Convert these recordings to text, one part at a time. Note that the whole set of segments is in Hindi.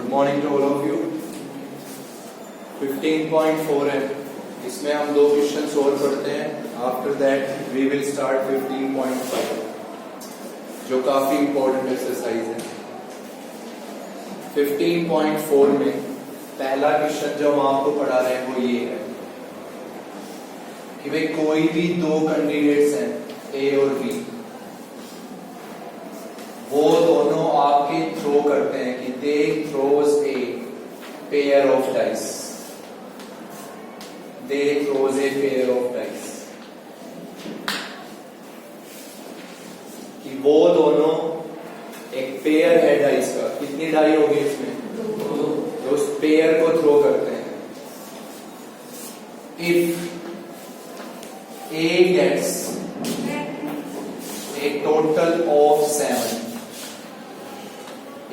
Good morning to all of you. 15.4 है, इसमें हम दो क्वेश्चन सोल्व करते हैं। After that we will start 15.5 जो काफी इंपॉर्टेंट एक्सरसाइज है। 15.4 में पहला क्वेश्चन जो हम आपको पढ़ा रहे हैं वो ये है कि भाई कोई भी दो कैंडिडेट्स हैं ए और बी, वो दोनों आपके थ्रो करते हैं कि they throws a pair of dice, they throws a pair of dice, कि वो दोनों एक पेयर है डाइस का। कितनी डाई होगी इसमें? तो उस पेयर को थ्रो करते हैं। If A gets a total of 7,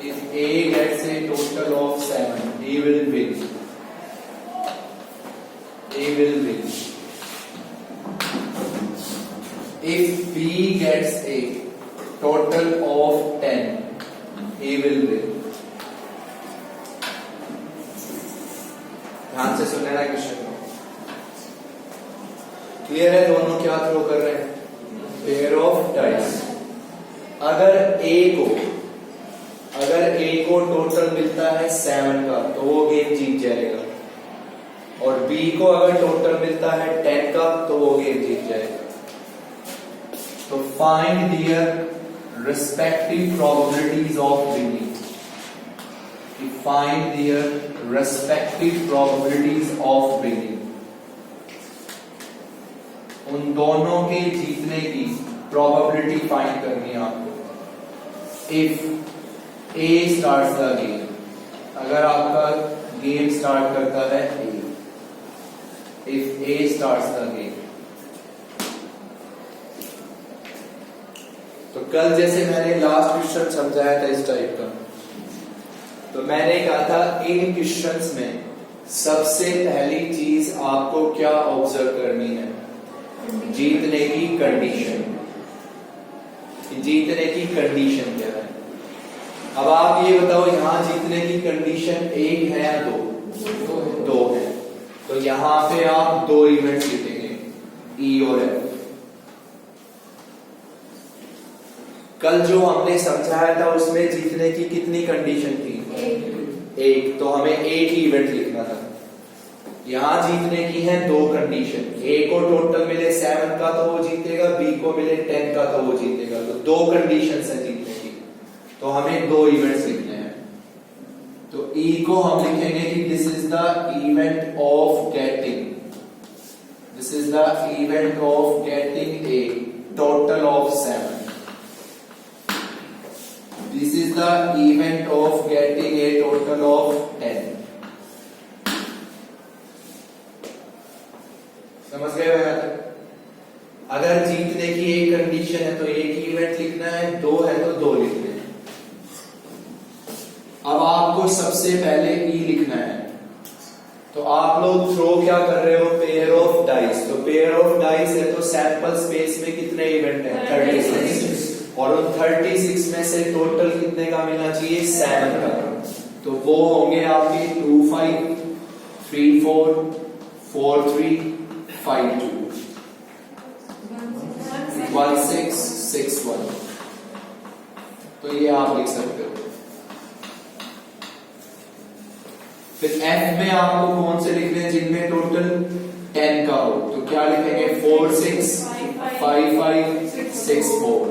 if A gets a total of 7, he will win. A will win. If B gets a total of 10, he will win. ध्यान से सुनना है क्वेश्चन को। क्लियर है? दोनों क्या थ्रो कर रहे हैं? Pair of dice. अगर ए को टोटल मिलता है 7 का तो वो गेम जीत जाएगा, और बी को अगर टोटल मिलता है 10 का तो वो गेम जीत जाएगा। तो find their respective probabilities of winning. Find their respective probabilities of winning. उन दोनों के जीतने की प्रोबेबिलिटी फाइंड करनी है आपको। If A starts the game, अगर आपका गेम स्टार्ट करता है A, if A starts the game, तो कल जैसे मैंने लास्ट क्वेश्चन समझाया था इस टाइप का, तो मैंने कहा था इन क्वेश्चंस में सबसे पहली चीज आपको क्या ऑब्जर्व करनी है? जीतने की कंडीशन। जीतने की कंडीशन क्या है? अब आप ये बताओ, यहां जीतने की कंडीशन एक है या दो है। तो यहां पे आप दो इवेंट लिखेंगे, ई और एफ। कल जो हमने समझाया था उसमें जीतने की कितनी कंडीशन थी? एक। तो हमें एक ही इवेंट लिखना था। यहां जीतने की है दो कंडीशन। ए को टोटल मिले 7 का तो वो जीतेगा, बी को मिले 10 का तो वो जीतेगा। तो दो कंडीशंस है जीतने की, तो हमें दो इवेंट्स लिखने हैं। तो ई को हम लिखेंगे कि this is the event of getting, this is the event of getting a total of 7, this is the event of getting a total of 10। समझ गए भैया? अगर जीतने की एक कंडीशन है तो एक ही इवेंट लिखना है, दो है तो दो लिखने हैं। अब आपको सबसे पहले ई लिखना है। तो आप लोग थ्रो क्या कर रहे हो? Pair of dice. तो पेयर ऑफ डाइस है तो सैंपल स्पेस में कितने इवेंट हैं? 36। और उन 36 में से टोटल कितने का मिलना चाहिए? 7 का। तो वो होंगे आपके 2 5 3 4 4 3 5 2 1 6 6 1। तो ये आप लिख सकते हो। फिर एफ में आपको कौन से लिखने हैं? जिनमें टोटल 10 का हो। तो क्या लिखेंगे? 4 6 5 5 6 4।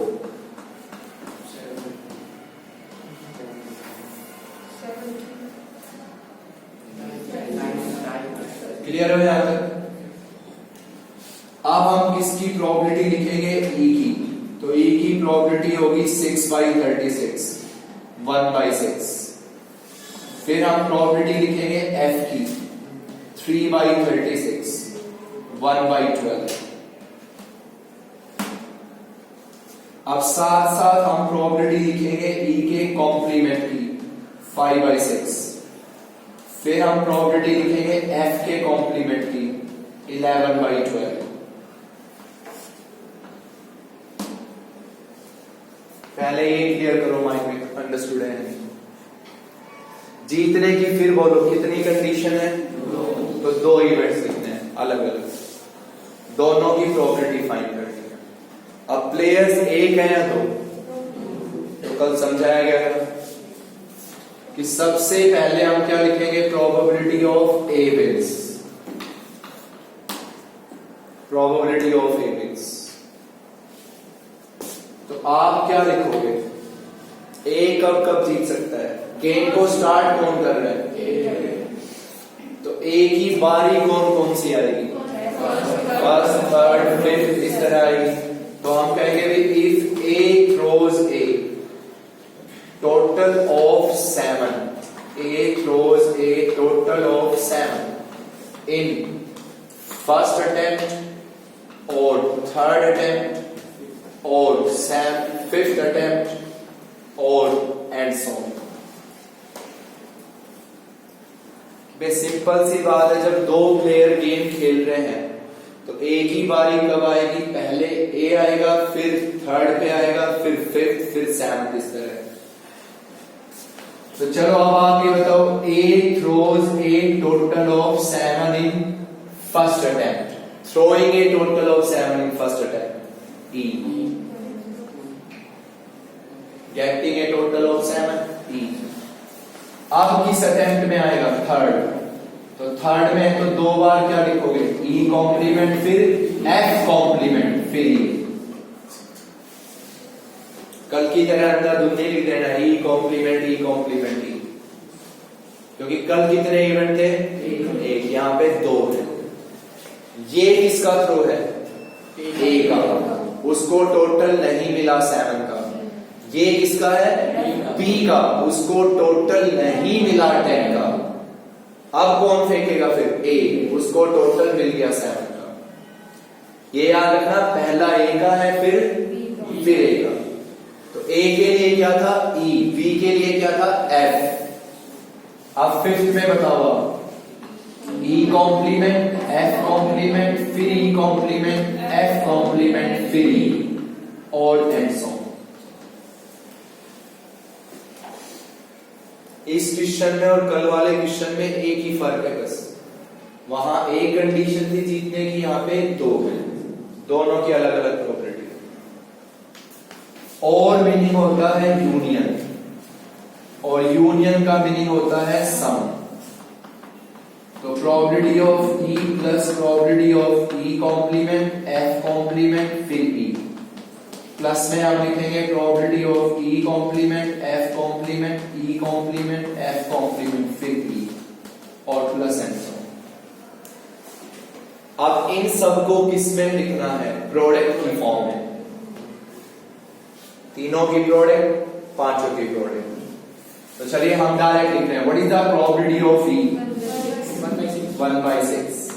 क्लियर हो यहां तक? अब हम किसकी प्रोबेबिलिटी लिखेंगे? ई की। तो ई की प्रोबेबिलिटी होगी 6/36, 1/6। फिर हम प्रोबेबिलिटी लिखेंगे एफ की 3/36, 1/12। अब साथ साथ हम प्रोबेबिलिटी लिखेंगे ई के कॉम्प्लीमेंट की 5/6। फिर हम प्रोबेबिलिटी लिखेंगे एफ के कॉम्प्लीमेंट की 11/12। पहले ये क्लियर करो माइंड में, अंडरस्टूड है? जीतने की फिर बोलो कितनी कंडीशन है? तो दो इवेंट्स लिखने हैं अलग अलग, दोनों की प्रोबेबिलिटी फाइंड करनी है। अब प्लेयर्स एक है या दो? तो कल समझाया गया था कि सबसे पहले हम क्या लिखेंगे? Probability of A wins, probability of A wins. तो आप क्या लिखोगे? ए कब कब जीत सकता है? गेम को स्टार्ट कौन कर रहा है? तो ए की बारी कौन कौन सी आएगी? फर्स्ट, थर्ड, फिफ्थ, इस तरह आएगी। तो हम कहेंगे if A throws a total of 7, A throws a total of 7 in first attempt और थर्ड अटेम्प्ट और फिफ्थ अटेम्प्ट और एंड सो ऑन। सिंपल सी बात है, जब दो प्लेयर गेम खेल रहे हैं तो ए की बारी कब आएगी? पहले ए आएगा, फिर थर्ड पे आएगा, फिर फिफ्थ, फिर सेवंथ, इस तरह। तो चलो अब आप ये बताओ, A throws a total of 7 in first attempt, throwing a total of 7 in first attempt, E. Getting a total of 7, E. अब किस अटेम्प्ट में आएगा? थर्ड। तो थर्ड में तो दो बार क्या लिखोगे? ई कॉम्प्लीमेंट फिर एफ कॉम्प्लीमेंट फिर ई। कल की तरह अंदर नहीं लिख देना ई कॉम्प्लीमेंट ई कॉम्प्लीमेंट ई, क्योंकि कल कितने इवेंट थे? एक, यहां पे दो है। ये किसका थ्रो है? ए का, उसको टोटल नहीं मिला 7 का। ये किसका है? बी का, उसको टोटल नहीं मिला 10 का। अब कौन फेंकेगा फिर? ए, उसको टोटल मिल गया 7 का। ये याद रखना, पहला ए का है, फिर ए का। तो ए के लिए क्या था? ई। बी के लिए क्या था? एफ। अब फिफ्थ में बताओ, ई कॉम्प्लीमेंट एफ कॉम्प्लीमेंट फिर ई कॉम्प्लीमेंट एफ कॉम्प्लीमेंट फिर ई और एंड सो ऑन। इस क्वेश्चन में और कल वाले क्वेश्चन में एक ही फर्क है बस, वहां एक कंडीशन थी जीतने की, यहां पे दो है, दोनों की अलग अलग प्रोबेबिलिटी। और मीनिंग होता है यूनियन, और यूनियन का मीनिंग होता है सम। तो probability of E plus probability of E complement F complement फिर ई, प्लस में आप लिखेंगे probability of E complement F complement E complement F complement फिर ई और प्लस एंड सो। अब इन सबको किस में लिखना है? प्रोडक्ट की फॉर्म में, तीनों की प्रोडक्ट, पांचों की प्रोडक्ट। तो चलिए हम डायरेक्ट लिख रहे हैं, what is the probability of E? 1/6।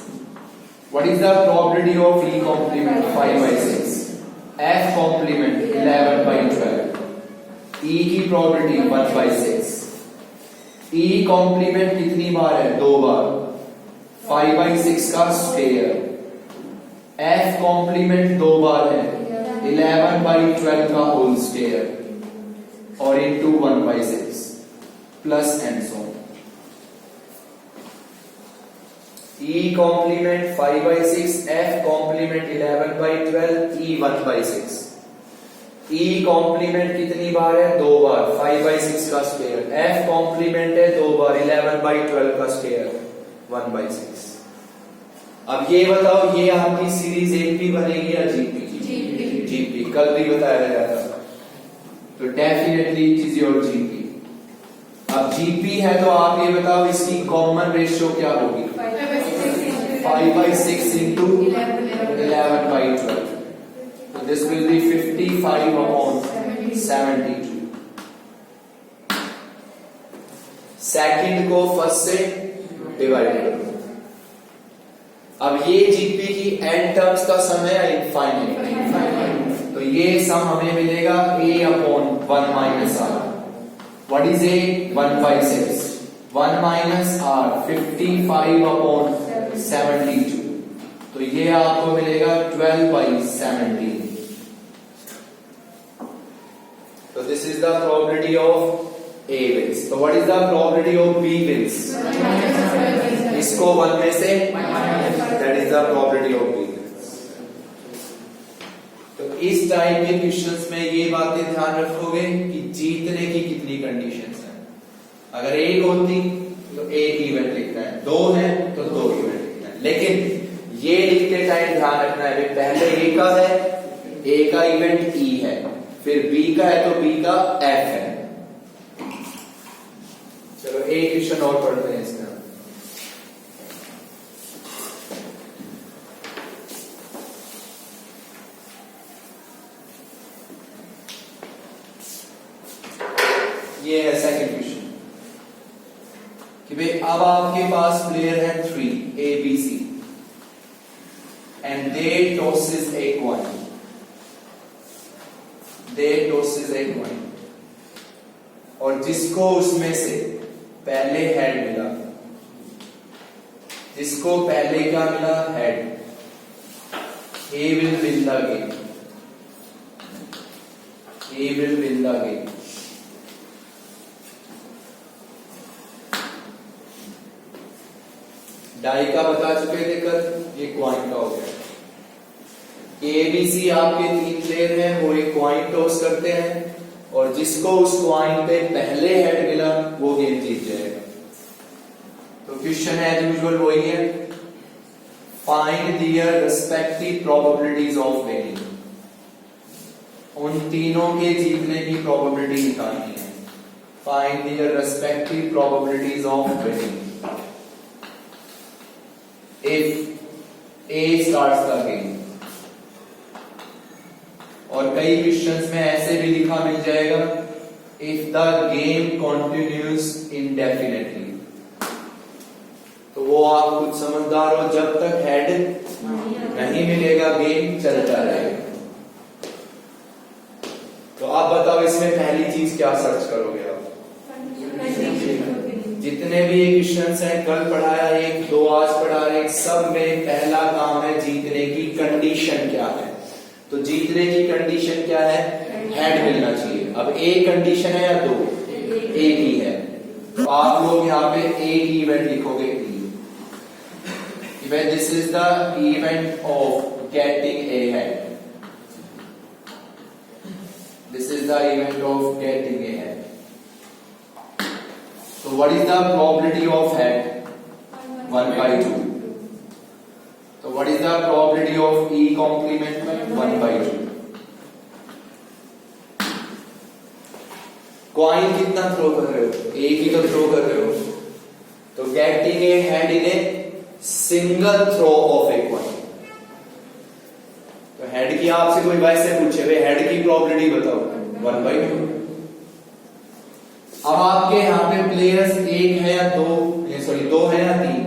What is the probability of E complement? 5/6। F complement 11/12। E की प्रोबेबिलिटी 1/6। ई कॉम्प्लीमेंट कितनी बार है? 2 बार, 5/6 का स्क्वायर। एफ कॉम्प्लीमेंट 2 बार है, 11/12 का होल स्क्वायर और into 1/6 plus and so. E complement 5/6, F complement 11/12, E 1/6। E complement कितनी बार है? 2 बार, 5/6 का स्क्वायर। F कॉम्प्लीमेंट है 2 बार, 11/12 का स्क्वायर, 1/6। अब ये बताओ, ये आपकी सीरीज एक भी बनेगी या जीपी? जीपी। कल भी बताया गया था, तो definitely it is your GP. अब जीपी है तो आप ये बताओ इसकी कॉमन रेशियो क्या होगी? 5/6 into 11/12. So this will be 55/72. Second को फर्स्ट से डिवाइड करो। अब ये जीपी की एंड टर्म्स का समय है इनफाइनाइट, तो ये सम हमें मिलेगा a/1 minus r. What is a? 1/6. 1 minus r 55/72, तो ये आपको मिलेगा 12/17। तो this is the probability of A wins. तो what is the probability of B wins? इसको 1 में से that is the probability of B wins. तो इस टाइप के क्वेश्चंस में ये बातें ध्यान रखोगे कि जीतने की कितनी कंडीशंस हैं. अगर एक होती तो एक इवेंट लिखना है, दो है तो दो इवेंट लिखना है. लेकिन ये लिखते टाइम ध्यान रखना है पहले ए का है, ए का इवेंट ई है, फिर बी का है तो बी का एफ है. चलो एक क्वेश्चन और पढ़ते हैं इसका. ये है सेकंड क्वेश्चन कि भाई अब आपके पास प्लेयर है 3 A B C and they tosses a coin. They tosses a coin और जिसको उसमें से पहले हेड मिला, जिसको पहले क्या मिला head, he will win the game. He will win the game. Die का बता चुके थे कल, ये क्वाइन का हो गया. ए बी सी आपके 3 प्लेयर हैं, वो एक क्वाइन टॉस करते हैं और जिसको उस क्वाइन पे पहले हेड मिला वो गेम जीत जाएगा. तो क्वेश्चन है एज यूजुअल वही है, find their respective probabilities of winning. उन तीनों के जीतने की प्रोबेबिलिटी निकालनी है. Find their respective probabilities of winning. If A starts the game, और कई क्वेश्चंस में ऐसे भी लिखा मिल जाएगा if the game continues indefinitely. तो वो आप कुछ समझदार हो, जब तक हेड नहीं मिलेगा गेम चलता रहेगा. तो आप बताओ इसमें पहली चीज क्या सर्च करोगे आप? जितने भी क्वेश्चंस हैं कल पढ़ाया एक, दो आज पढ़ा रहे, सब में पहला काम है जीतने की कंडीशन क्या है. तो जीतने की कंडीशन क्या है? हेड मिलना चाहिए. अब एक कंडीशन है या दो? एक ही है. तो आप लोग यहाँ पे एक इवेंट लिखोगे. Event, this is the event of getting a head. This is the event of getting a head. So what is the probability of head? 1/2. So what is the probability of E complement? 1/2. Coin कितना थ्रो कर रहे हो? एक ही तो थ्रो कर रहे हो. तो getting a head in a single throw of a coin. तो हेड की आपसे कोई वैसे पूछे भाई हेड की प्रोबेबिलिटी बताओ, 1/2. अब आपके यहाँ पे प्लेयर्स एक है या दो, सॉरी दो है या तीन,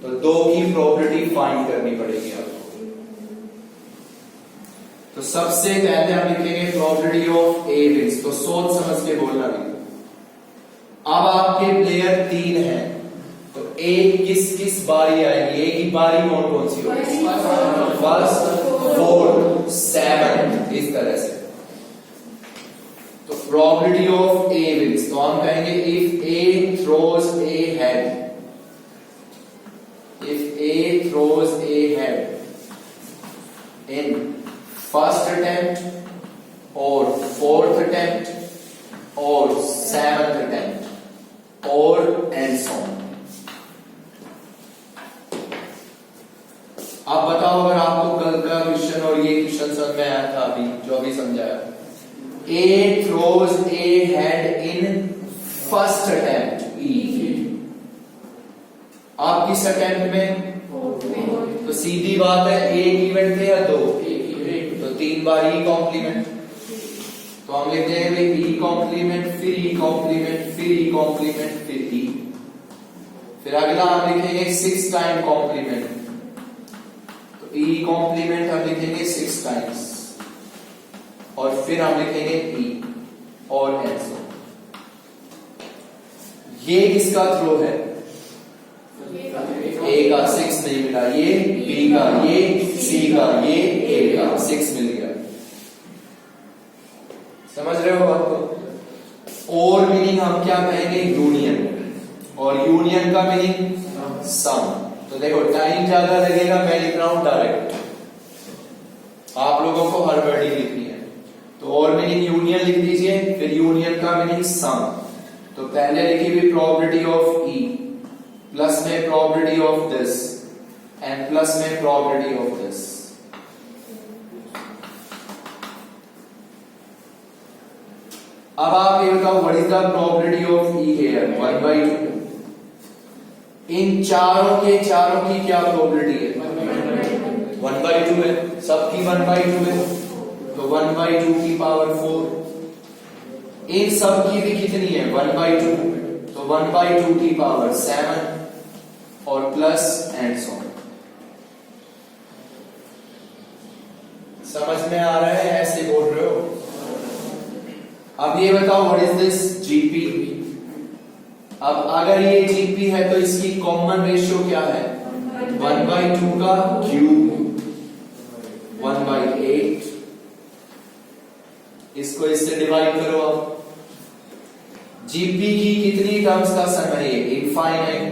तो दो की प्रोबेबिलिटी फाइंड करनी पड़ेगी आपको. तो सबसे पहले हम लिखेंगे प्रोबेबिलिटी ऑफ ए विंस. तो सोच समझ के बोलना भी. अब आपके प्लेयर 3 हैं, तो एक किस किस बारी आएगी? एक ही बारी कौन कौन सी होगी? फर्स्ट, फोर्थ, 7, इस तरह से. तो probability of A wins. तो हम कहेंगे if A throws a head, if A throws a head in first attempt or fourth attempt or 7th attempt or and so on. आप बताओ अगर आपको कल का क्वेश्चन और ये क्वेश्चन समझ में आया था अभी जो अभी समझाया. A throws a head in first attempt. E. आप किस अटेम्प्ट में? तो सीधी बात है एक इवेंट थे या दो? तो 3 बार E कॉम्प्लीमेंट. तो हम लिखते हैं E कॉम्प्लीमेंट, फिर E कॉम्प्लीमेंट, फिर E कॉम्प्लीमेंट, फिर E. फिर अगला हम लिखेंगे 6 टाइम कॉम्प्लीमेंट. तो E कॉम्प्लीमेंट हम लिखेंगे 6 टाइम्स और फिर हम लिखेंगे E और ऐसा. ये किसका थ्रो है? A का 6 नहीं मिला, ये B का, ये C का, ये A का 6 मिल गया. समझ रहे हो बात को? और भी हम क्या कहेंगे, यूनियन, और यूनियन का मीनिंग सम। तो देखो टाइम ज्यादा लगेगा, मैं लिख रहा हूं डायरेक्ट, आप लोगों को हर वर्डिंग लिखनी है। तो और मीनिंग यूनियन लिख दीजिए, फिर यूनियन का मीनिंग सम। तो पहले लिखी हुई प्रोबेबिलिटी ऑफ ई, प्लस में probability of this, and plus में प्रोबेबिलिटी ऑफ दिस। अब आप ये बताओ what is the probability of E here, 1/2। इन चारों के चारों की क्या प्रोबेबिलिटी है, 1/2 है, सबकी 1/2 है, तो 1/2 की पावर 4। इन सब की भी कितनी है, 1/2, तो 1/2 की पावर 7, और प्लस एंड सो। समझ में आ रहा है, ऐसे बोल रहे हो। अब ये बताओ व्हाट इज दिस, जीपी। अब अगर ये जीपी है तो इसकी कॉमन रेशियो क्या है, 1/2 का क्यूब, 1/8। इसको इससे डिवाइड करो। अब जीपी की कितनी टर्म्स का सम है ये, infinite,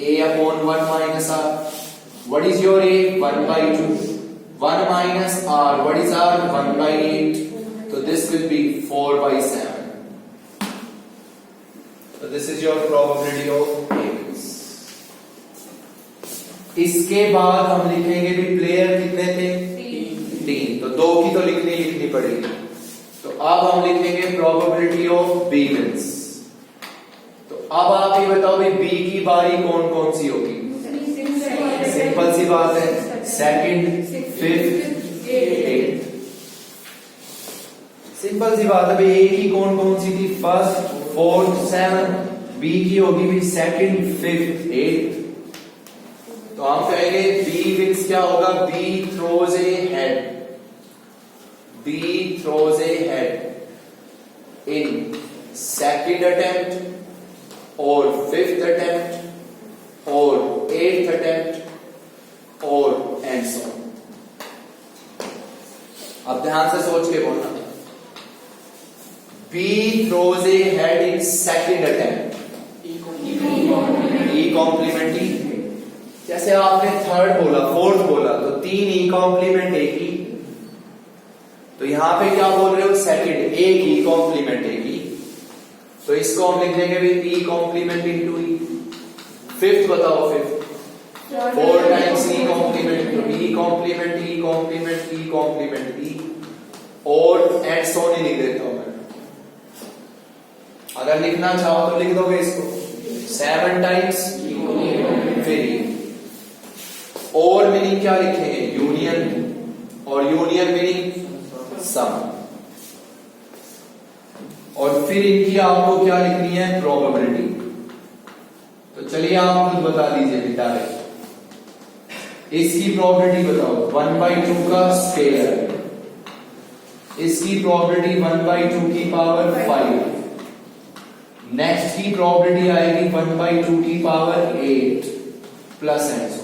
a/1 minus r। What is your a, 1/2, 1 minus r, what is r, 1/8, तो this will be 4/7। So this is your probability of A. इसके बाद हम लिखेंगे भी प्लेयर कितने थे, 3, तो 2 की तो लिखनी पड़ेगी। तो अब हम लिखेंगे प्रोबेबिलिटी ऑफ बी विंस। तो अब आप ये बताओ भी बी की बारी कौन कौन सी होगी, सिंपल सी बात है, सेकंड, फिफ्थ, एट। सिंपल सी बात है भाई, ए की कौन कौन सी थी, फर्स्ट, फोर्थ, 7, बी की होगी भी सेकंड, फिफ्थ, एट। तो हम कहेंगे बी विंस क्या होगा, B throws a head, B throws a head in second attempt और फिफ्थ अटेम्प्ट और एट्थ अटेम्प्ट और एंड सो। अब ध्यान से सोच के बोलना, B throws a head in second attempt, E complement E। जैसे आपने थर्ड बोला, फोर्थ बोला, तो 3 E कॉम्प्लीमेंट एक ही। तो यहां पे क्या बोल रहे हो, सेकंड, एक E कॉम्प्लीमेंट एक ही, तो इसको हम लिख देंगे भी E complement into E। Fifth बताओ, fifth 4 times E complement, E complement E complement E complement E, और एंड सो नहीं लिख देता हूं मैं। अगर लिखना चाहो तो लिख दोगे इसको, 7 टाइम्स फिर, और मीनिंग क्या लिखेंगे, यूनियन, और यूनियन मीनिंग सम, और फिर इनकी आपको क्या लिखनी है, प्रोबेबिलिटी। तो चलिए आप खुद बता दीजिए बेटा, इसकी प्रोबेबिलिटी बताओ, 1/2 का स्क्वायर, इसकी प्रोबेबिलिटी 1/2 की पावर 5, नेक्स्ट की प्रोबेबिलिटी आएगी 1/2 की पावर 8 प्लस एंड सो।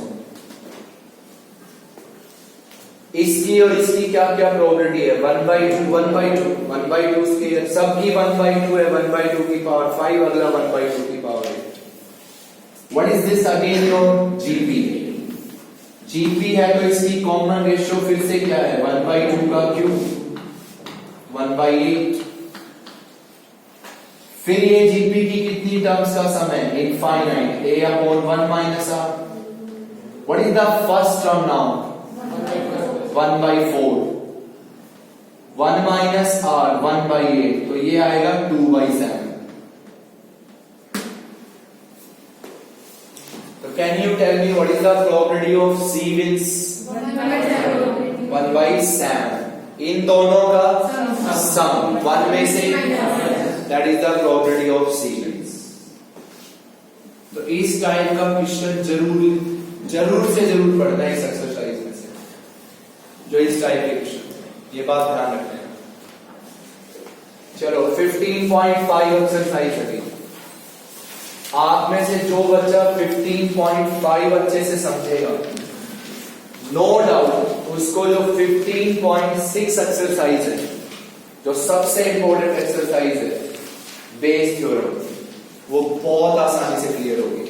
इसकी और इसकी क्या क्या प्रोबेबिलिटी है, 1/2 1/2 1/2 स्क्वायर, सबकी 1/2 है, 1/2 की पावर 5, अगला 1/2 की power 8। What is this again, your GP. GP है तो इसकी कॉमन रेशियो फिर से क्या है, 1/2 का क्यूब, 1/8। फिर ये जीपी की कितनी टर्म्स का सम है, infinite, a/1 minus r। What is the first term now, 1/4, 1 minus r, 1/8, तो ये आएगा 2/7। तो can you tell me what is the probability of C wins, 1/7। इन दोनों का सम 1 में से, that is the probability of C wins. तो इस टाइप का क्वेश्चन जरूर से जरूर पढ़ना है इस एक्सरसाइज में से, जो इस टाइप के क्वेश्चन, ये बात ध्यान रखना है। चलो 15.5 एक्सरसाइज है। आप में से जो बच्चा 15.5 अच्छे से समझेगा, नो डाउट उसको जो 15.6 एक्सरसाइज है, जो सबसे इंपॉर्टेंट एक्सरसाइज है, बेस थ्योरम, वो बहुत आसानी से क्लियर होगी,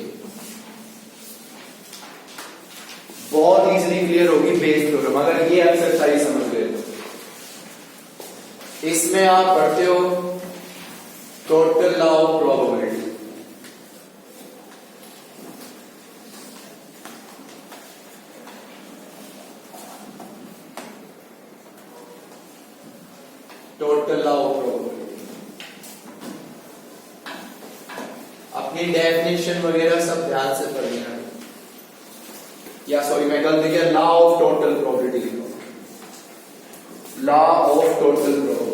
बहुत इजीली क्लियर होगी बेस थ्योरम अगर ये एक्सरसाइज समझ गए तो। इसमें आप पढ़ते हो total law of probability, total law of probability, अपनी डेफिनेशन वगैरह सब ध्यान से पढ़ना है, या सॉरी मैं गलती किया, लॉ ऑफ टोटल प्रोबेबिलिटी लिखो, लॉ ऑफ टोटल प्रोबेबिलिटी।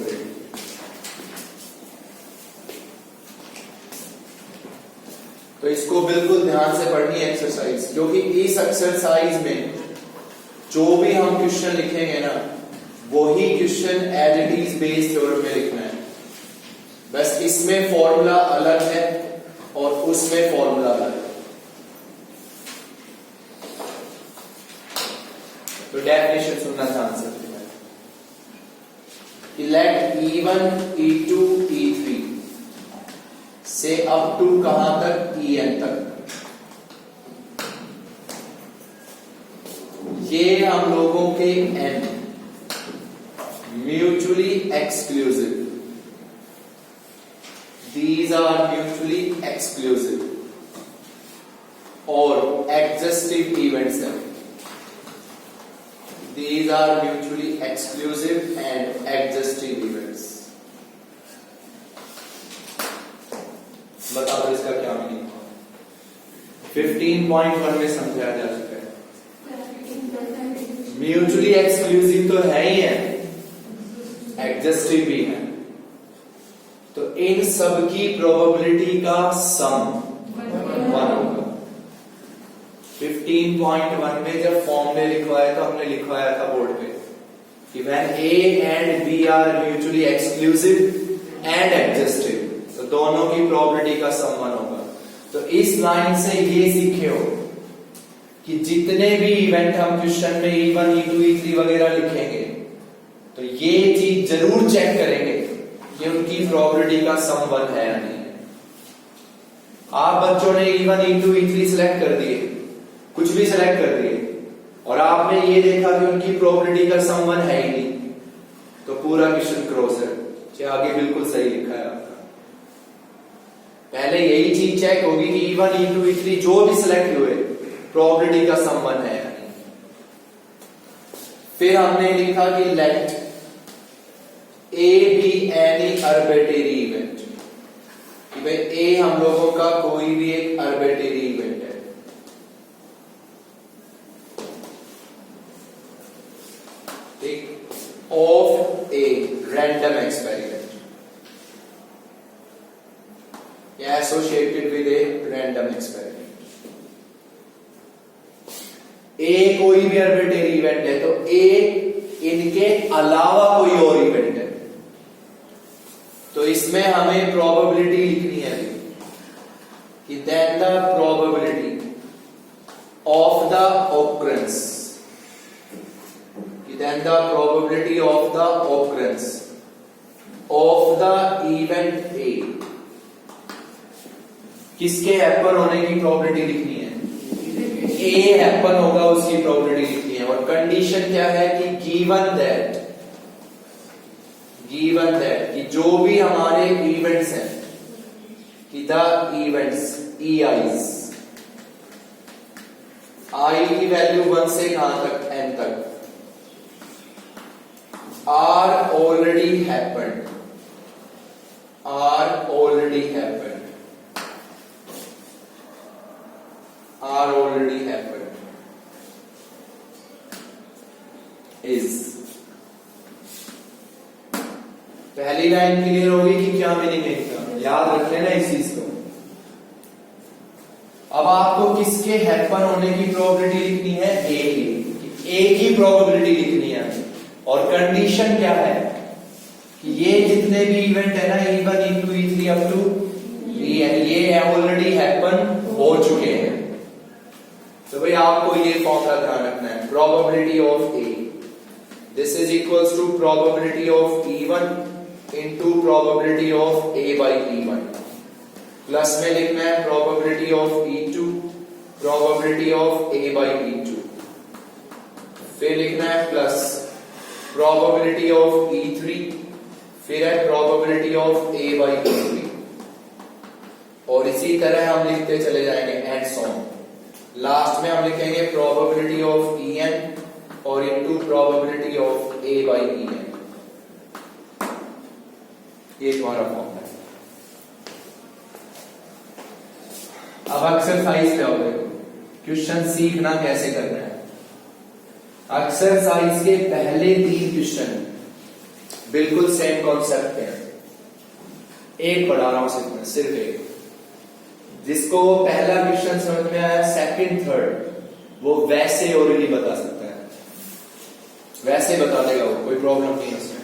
तो इसको बिल्कुल ध्यान से पढ़नी है एक्सरसाइज, क्योंकि इस एक्सरसाइज में जो भी हम क्वेश्चन लिखेंगे ना, वही question as it is Bayes theorem में लिखना है, बस इसमें फॉर्मूला अलग है और उसमें फॉर्मूला अलग है। तो डेफिनेशन सुनना ध्यान से, लेट E1, E2, E3 से अप टू कहां तक, En तक, ये हम लोगों के n mutually exclusive, these are mutually exclusive और exhaustive events हैं, these are mutually exclusive and exhaustive events। बता दो इसका क्या मीनिंग, 15.1 में समझाया जा चुका है। म्यूचुअली एक्सक्लूसिव तो है ही है, एग्जस्टिव भी है, तो इन सब की प्रोबेबिलिटी का सम 1 होगा। 15.1 में जब फॉर्मूले लिखवाया तो हमने लिखवाया था बोर्ड पे कि when A and B are mutually exclusive and exhaustive, तो दोनों की प्रोबेबिलिटी का सम 1 होगा। तो इस लाइन से ये सीखे हो कि जितने भी इवेंट हम क्वेश्चन में E1, E2, E3 वगैरह लिखेंगे, तो ये चीज जरूर चेक करेंगे कि उनकी प्रोबेबिलिटी का सम 1 है या नहीं है। आप बच्चों ने E1, E2, E3 सिलेक्ट कर दिए, कुछ भी सिलेक्ट कर दिए, और आपने ये देखा कि उनकी प्रोबेबिलिटी का सम 1 है ही नहीं, तो पूरा क्वेश्चन क्रॉस है, आगे बिल्कुल सही लिखा है आपका। पहले यही चीज चेक होगी कि E1, E2, E3 जो भी सिलेक्ट हुए, प्रोबेबिलिटी का सम 1 है या नहीं। फिर हमने लिखा कि late A be any arbitrary event, कि भाई A हम लोगों का कोई भी एक arbitrary event है, ठीक, of a random experiment या associated with a random experiment। A कोई भी arbitrary event है, तो A इनके अलावा कोई और इवेंट है, तो इसमें हमें प्रोबेबिलिटी लिखनी है कि then the probability of the occurrence, कि then the probability of the occurrence of the event A, किसके हैपन होने की प्रोबेबिलिटी लिखनी है, ए हैपन होगा उसकी प्रोबेबिलिटी लिखनी है। और कंडीशन क्या है कि गिवन दैट कि जो भी हमारे इवेंट्स हैं, कि द इवेंट्स EIs, I की वैल्यू 1 से कहां तक, n तक, are already happened, is। पहली लाइन क्लियर होगी कि क्या मीनिंग है इसका, याद रख लेना इस चीज को। अब आपको किसके हैपन होने की प्रोबेबिलिटी लिखनी है, ए की प्रोबेबिलिटी लिखनी है। और कंडीशन क्या है कि ये जितने भी इवेंट है ना, E1, E2, E3 up to ये ऑलरेडी हैपन हो चुके हैं। तो भाई आपको ये फॉर्मूला ध्यान रखना है, probability of A, this is equals to probability of E1 into probability of A by E1, plus में लिखना है probability of E2, probability of A by E2, फिर लिखना है प्लस प्रोबेबिलिटी ऑफ E3, फिर है probability of A by E3, और इसी तरह हम लिखते चले जाएंगे एंड सो ऑन। लास्ट में हम लिखेंगे प्रोबेबिलिटी ऑफ En और into probability of A by En। ये तुम्हारा फॉर्मूला है। अब एक्सरसाइज पे आओ, देखो क्वेश्चन सीखना कैसे करना है। एक्सरसाइज के पहले 3 क्वेश्चन बिल्कुल सेम कॉन्सेप्ट के हैं। एक पढ़ा रहा हूं सिर्फ एक। जिसको पहला क्वेश्चन समझ में आया, सेकंड थर्ड वो वैसे ऑलरेडी बता सकता है, वैसे बता देगा वो, कोई प्रॉब्लम नहीं है उसमें।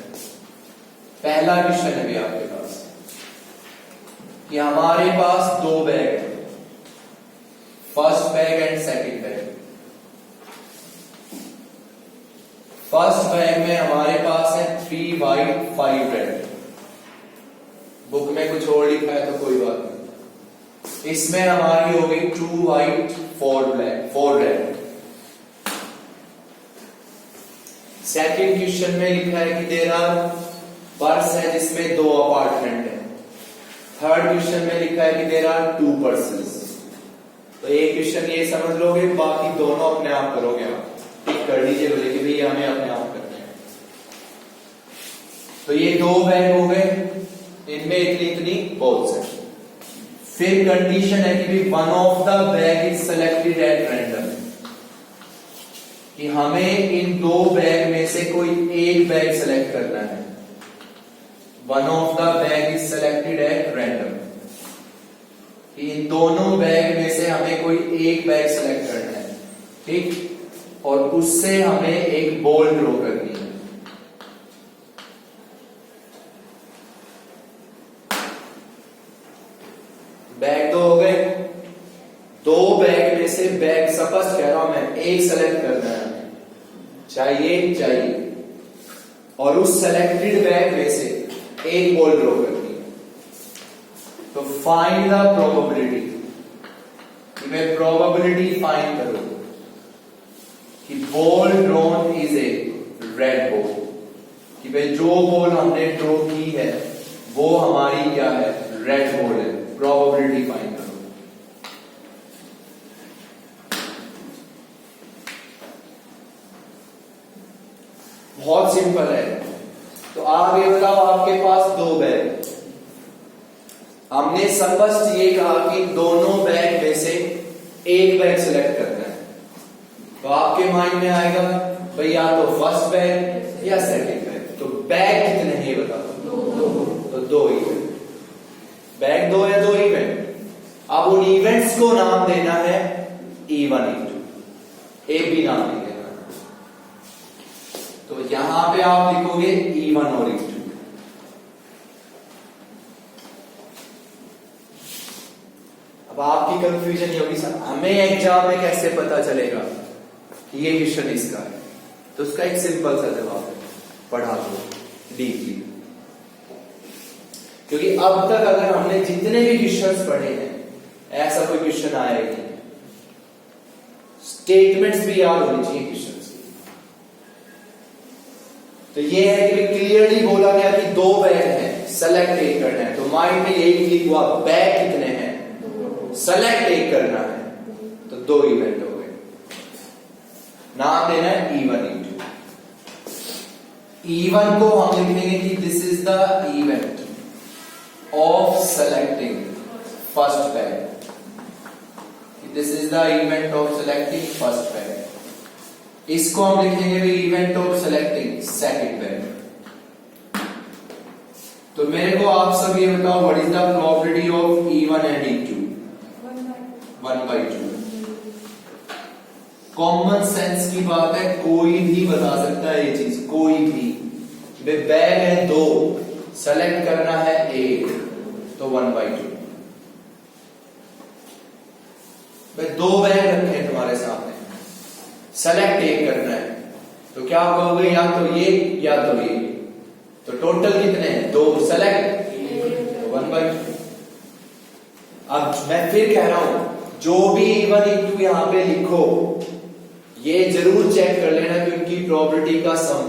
पहला क्वेश्चन है भी आपके पास कि हमारे पास 2 बैग है, first bag and second bag. First bag में हमारे पास है 3 वाइट 5 रेड। बुक में कुछ और लिखा है तो कोई बात नहीं। इसमें हमारी हो गई 2 white 4 black 4 red. Second question में लिखा है कि देयर आर पर्स है जिसमें 2 अपार्टमेंट है। थर्ड क्वेश्चन में लिखा है कि देयर आर 2 पर्सन्स। तो एक क्वेश्चन ये समझ लोगे, बाकी दोनों अपने आप करोगे, आप टिक कर लीजिए बोले कि भैया हमें अपने आप करने हैं। तो ये 2 बैग हो गए, इनमें इतनी इतनी बॉल्स है। फिर कंडीशन है कि one of the bag is selected at random, कि हमें इन 2 बैग में से कोई एक बैग सेलेक्ट करना है। One of the bag is selected at random, इन दोनों बैग में से हमें कोई एक बैग सेलेक्ट करना है, ठीक, और उससे हमें एक बॉल ड्रॉ करनी है। बैग 2 हो गए, 2 बैग में से बैग सपोज कह रहा हूं मैं, एक सेलेक्ट करना है हमें, चाहिए, और उस सेलेक्टेड बैग में से एक बॉल ड्रॉ करनी है। तो फाइंड द प्रोबेबिलिटी, मैं प्रोबेबिलिटी फाइंड करूं कि ball drawn is A red ball, कि भाई जो बॉल हमने ड्रॉ की है वो हमारी क्या है, रेड बॉल है। प्रोबेबिलिटी फाइंड करो। बहुत सिंपल है। तो आप ये बताओ, आपके पास 2 बैग, हमने स्पष्ट ये कहा कि दोनों बैग में से एक बैग सिलेक्ट करना है। तो आपके माइंड में आएगा भाई या तो फर्स्ट बैग या सेकंड बैग। तो बैग कितने हैं ये बताओ, 2। तो 2 इवेंट, बैग 2 है, 2 इवेंट। अब उन इवेंट्स को नाम देना है E1 E2, ए भी नाम नहीं देना। तो यहां पे आप लिखोगे E1 और E2। अब आपकी कंफ्यूजन ये होगी, सर हमें एग्जाम में कैसे पता चलेगा कि ये क्वेश्चन इसका है? तो उसका एक सिंपल सा जवाब है, पढ़ा दो डीपली। क्योंकि अब तक अगर हमने जितने भी क्वेश्चंस पढ़े हैं, ऐसा कोई क्वेश्चन आया ही नहीं। स्टेटमेंट्स भी याद होनी चाहिए क्वेश्चंस की। तो ये है कि क्लियरली बोला गया कि 2 बैग हैं, सेलेक्ट एक करना है। तो माइंड में यही क्लिक हुआ, बैग कितने हैं, सेलेक्ट एक करना है। तो 2 इवेंट हो गए, नाम देना है E1 E2। E1 को हम लिखेंगे कि this is the event of selecting first bag, this is the event of selecting first bag. इसको हम लिखेंगे भी event of selecting second bag. तो मेरे को आप सब ये बताओ, what is the probability of E1 and E2? 1/2। Common sense की बात है, कोई भी बता सकता है ये चीज, कोई भी। बैग है 2, सेलेक्ट करना है 1, तो 1/2। 2 बैग रखे हैं तुम्हारे सामने, सेलेक्ट एक करना है, तो क्या कहोगे, या तो ये या तो ये। तो टोटल कितने हैं? 2। सेलेक्ट 1/2। अब मैं फिर कह रहा हूं, जो भी E1 E2 यहां पे लिखो, ये जरूर चेक कर लेना कि उनकी प्रोबेबिलिटी का सम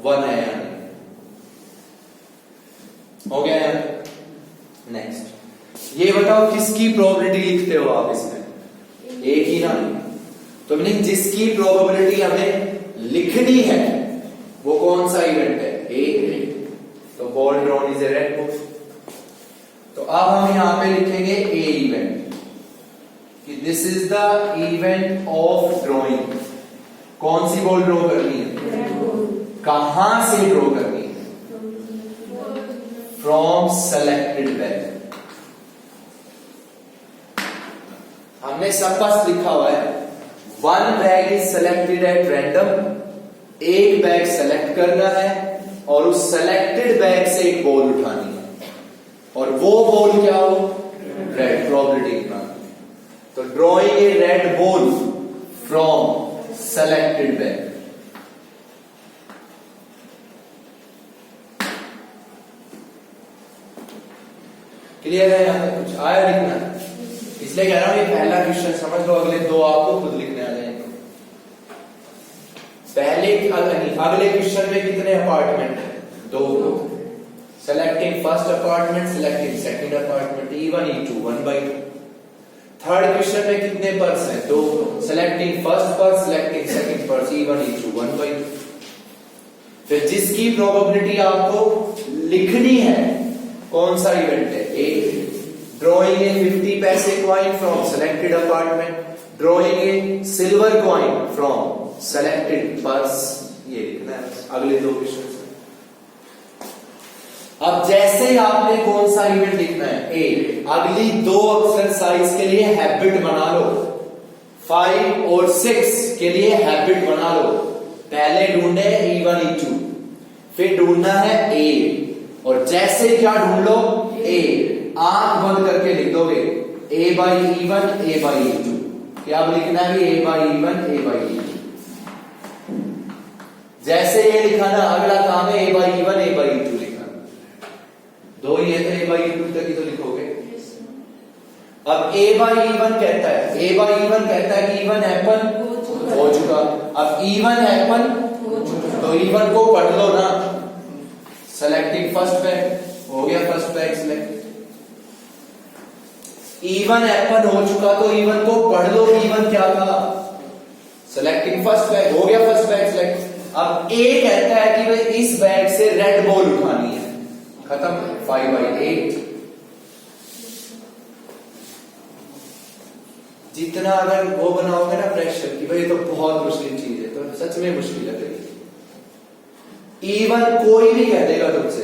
1 है या नहीं। हो गया यार? नेक्स्ट, ये बताओ किसकी प्रोबेबिलिटी लिखते हो आप इसमें? एक ही ना। तो मीनिंग जिसकी प्रोबेबिलिटी हमें लिखनी है वो कौन सा इवेंट है? एक। तो ball drawn is A red ball. तो अब हम यहां पे लिखेंगे ए इवेंट, कि this is the event of drawing. कौन सी बॉल ड्रॉ करनी है? कहां से ड्रॉ करनी है? From selected bag. हमने सब पास लिखा हुआ है, 1 bag is selected at random. एक बैग सेलेक्ट करना है और उस सेलेक्टेड बैग से एक बॉल उठानी है, और वो बॉल क्या हो? रेड। प्रोबेबिलिटी का। तो drawing a red ball from selected bag. Clear है? यहां तक कुछ आया लिखना? इसलिए कह रहा हूं ये पहला क्वेश्चन समझ लो, अगले 2 आपको खुद लिखने आ जाएंगे। अगले क्वेश्चन में कितने अपार्टमेंट है? 2। Selecting first apartment, selecting second apartment, E1 E2 1/2। Third question में कितने पर्स हैं? 2। Selecting first purse, selecting second purse, E1 E2 1/2। फिर जिसकी प्रोबेबिलिटी आपको लिखनी है, कौन सा इवेंट है? एक। ड्रॉइंग ए 50 पैसे coin from selected apartment, drawing a silver coin from selected purse. ये लिखना है अगले 2 क्वेश्चन। अब जैसे ही आपने कौन सा इवेंट लिखना है? ए। अगली 2 एक्सरसाइज के लिए हैबिट बना लो, 5 और 6 के लिए हैबिट बना लो। पहले ढूंढे E1 E2, फिर ढूंढना है ए, और जैसे क्या ढूंढ लो? ए। आंख बंद करके लिख दोगे A/E1 A/E2। क्या अब लिखना है? A/E1 A/E2। जैसे ये लिखा ना, अगला काम है A/E1 A/E2 लिखना। 2 ही है तो A/E2 तक ही तो लिखोगे। अब A/E1 कहता है, A/E1 कहता है कि E1 हैपन हो चुका। अब E1 हैपन, तो E1 को पढ़ लो ना। सेलेक्टिंग फर्स्ट बैग, हो गया first bag select. E1 happen हो चुका तो E1 को पढ़ लो। E1 क्या था? सेलेक्टिंग फर्स्ट बैग, हो गया फर्स्ट बैग सिलेक्ट। अब A कहता है कि भाई इस बैग से रेड बॉल उठानी है, खत्म। 5/8। जितना अगर वो बनाओगे ना प्रेशर कि भाई तो बहुत मुश्किल चीज है, तो सच में मुश्किल लगेगी। E1 कोई भी कह देगा तुमसे,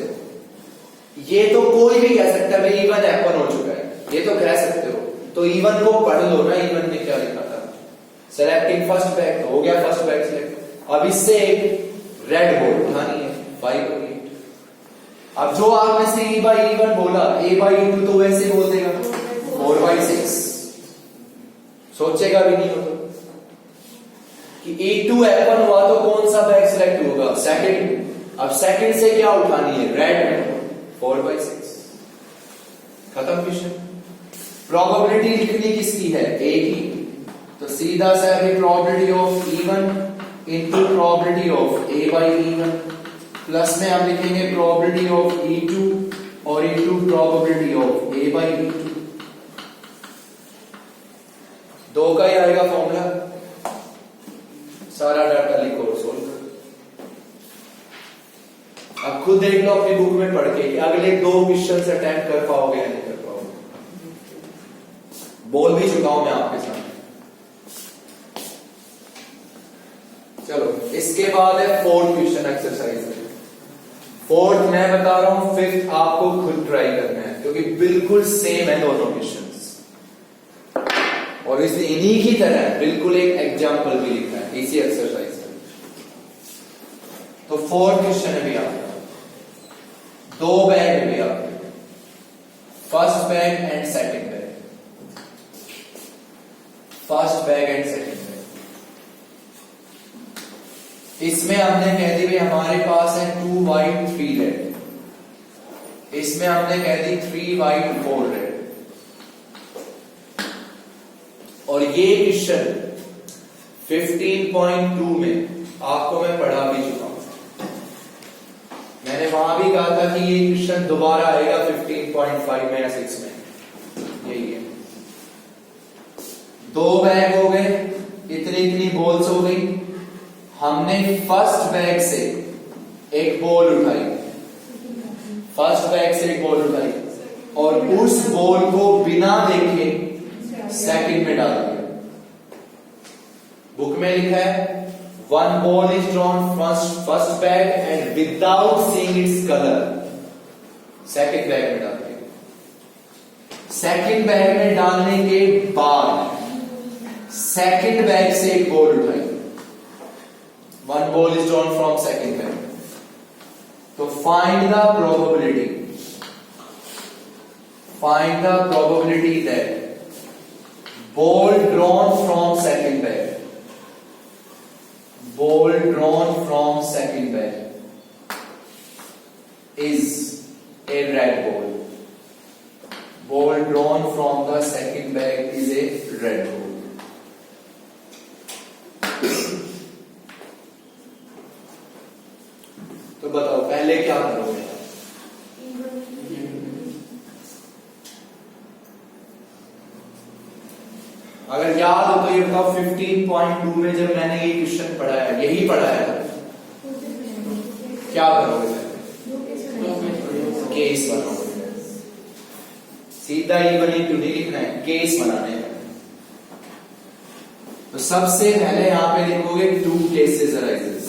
ये तो कोई भी कह सकता है भाई E1 हैपन हो चुका है, ये तो कह सकते हो। तो E1 को पढ़ लो ना, E1 ने क्या लिखा था? सेलेक्टिंग फर्स्ट बैग, तो हो गया फर्स्ट बैग सिलेक्ट। अब इससे एक रेड बॉल उठानी है, 5/8। अब जो आप में से E/E1 बोला, A/E2 तो वैसे बोल देगा 4/6। सोचेगा भी नहीं होगा कि E2 हैपन हुआ तो कौन सा बैग सिलेक्ट होगा? सेकंड। अब सेकंड से क्या उठानी है? रेड। 4/6। खत्म क्वेश्चन। प्रोबेबिलिटी लिखनी किसकी है? ए की। तो सीधा सा है probability of E1 into probability of A/E1, plus में हम लिखेंगे प्रोबेबिलिटी ऑफ E2 और इनटू प्रोबेबिलिटी ऑफ A/E2। 2 का ही आएगा फॉर्मूला। सारा डाटा लिखो और सोल्व करो। अब खुद देख लो अपनी बुक में पढ़ के कि अगले 2 क्वेश्चन से अटेम्प्ट कर पाओगे या नहीं कर पाओगे। बोल भी चुका हूं मैं आपके साथ। चलो इसके बाद है 4th क्वेश्चन एक्सरसाइज। 4th मैं बता रहा हूं, 5th आपको खुद ट्राई करना है, क्योंकि बिल्कुल सेम है दोनों क्वेश्चंस, और इसलिए इन्हीं की तरह बिल्कुल एक एग्जाम्पल भी लिखा है इसी एक्सरसाइज में। तो 4th क्वेश्चन है भी आपका, 2 बैग है भी आपके, first bag and second bag. First bag and second bag, इसमें हमने कह दी भाई हमारे पास है 2 वाइट 3 रेड। इसमें हमने कह दी 3 वाइट 4 रेड। और ये क्वेश्चन 15.2 में आपको मैं पढ़ा भी चुका हूं। मैंने वहां भी कहा था कि ये क्वेश्चन दोबारा आएगा 15.5 में या 6 में। यही है, 2 बैग हो गए, इतनी इतनी बॉल्स हो गई। हमने फर्स्ट बैग से एक बॉल उठाई, फर्स्ट बैग से एक बॉल उठाई और उस बॉल को बिना देखे सेकंड में डाल दिया। बुक में लिखा है 1 ball is drawn first bag and without seeing its color second bag में डाल दिया। सेकंड बैग में डालने के बाद सेकंड बैग से एक बॉल उठाई, 1 ball is drawn from second bag। तो find the probability that ball drawn from second bag, is a red ball. Ball drawn from the second bag is a red ball. तो बताओ पहले क्या करोगे? अगर याद हो तो ये बताओ 15.2 में जब मैंने ये क्वेश्चन पढ़ाया, यही पढ़ाया, क्या करोगे? केस बनाओगे। सीधा इवन इंटू नहीं लिखना है, केस बनाने हैं। तो सबसे पहले यहां पे लिखोगे 2 cases arises।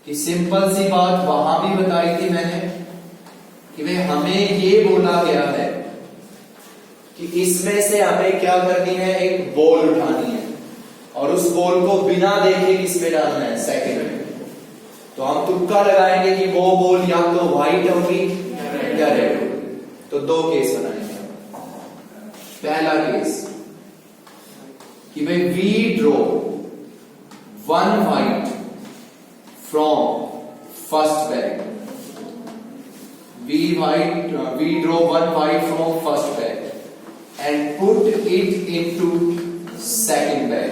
कि सिंपल सी बात वहां भी बताई थी मैंने कि भाई हमें ये बोला गया है कि इसमें से हमें क्या करनी है, एक बॉल उठानी है और उस बॉल को बिना देखे किसमें डालना है, सेकंड में। तो हम तुक्का लगाएंगे कि वो बॉल या तो व्हाइट होगी या रेड होगी। तो 2 केस बनाएंगे। पहला केस कि भाई we draw 1 white from first bag, we draw 1 white from first bag and put it into second bag,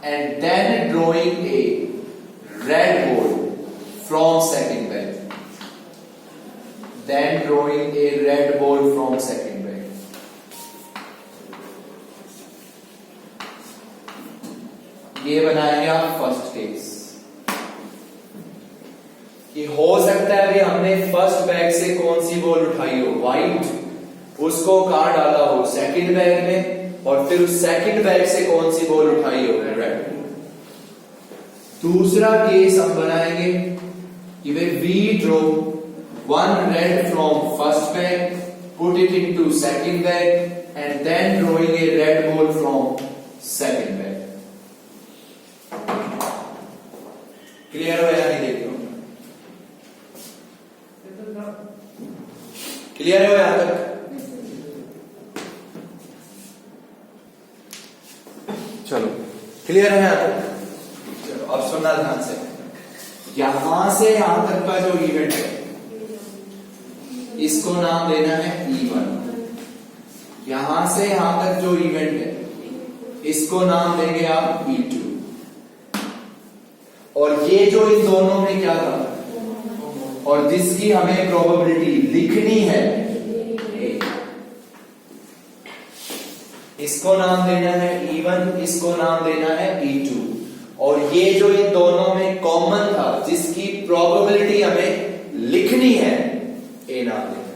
and then drawing a red ball from second bag, ये बनाएंगे आप फर्स्ट केस। कि हो सकता है अभी हमने फर्स्ट बैग से कौन सी बॉल उठाई हो, व्हाइट, उसको कहां डाला हो, सेकंड बैग में, और फिर उस सेकंड बैग से कौन सी बॉल उठाई हो, रेड। दूसरा केस हम बनाएंगे कि we draw 1 red from first bag, put it into second bag, and then drawing a red ball from second bag। Clear हो या नहीं? देखो क्लियर हो यहां तक? चलो क्लियर है यहां तक? चलो अब सुनना ध्यान से। यहां से यहां तक का जो इवेंट है इसको नाम देना है E1। यहां से यहां तक जो इवेंट है इसको नाम देंगे आप E2। और ये जो इन दोनों में क्या था और जिसकी हमें प्रोबेबिलिटी लिखनी है, इसको नाम देना है E1, इसको नाम देना है E2। और ये जो इन दोनों में कॉमन था जिसकी प्रोबेबिलिटी हमें लिखनी है, ए नाम देना है।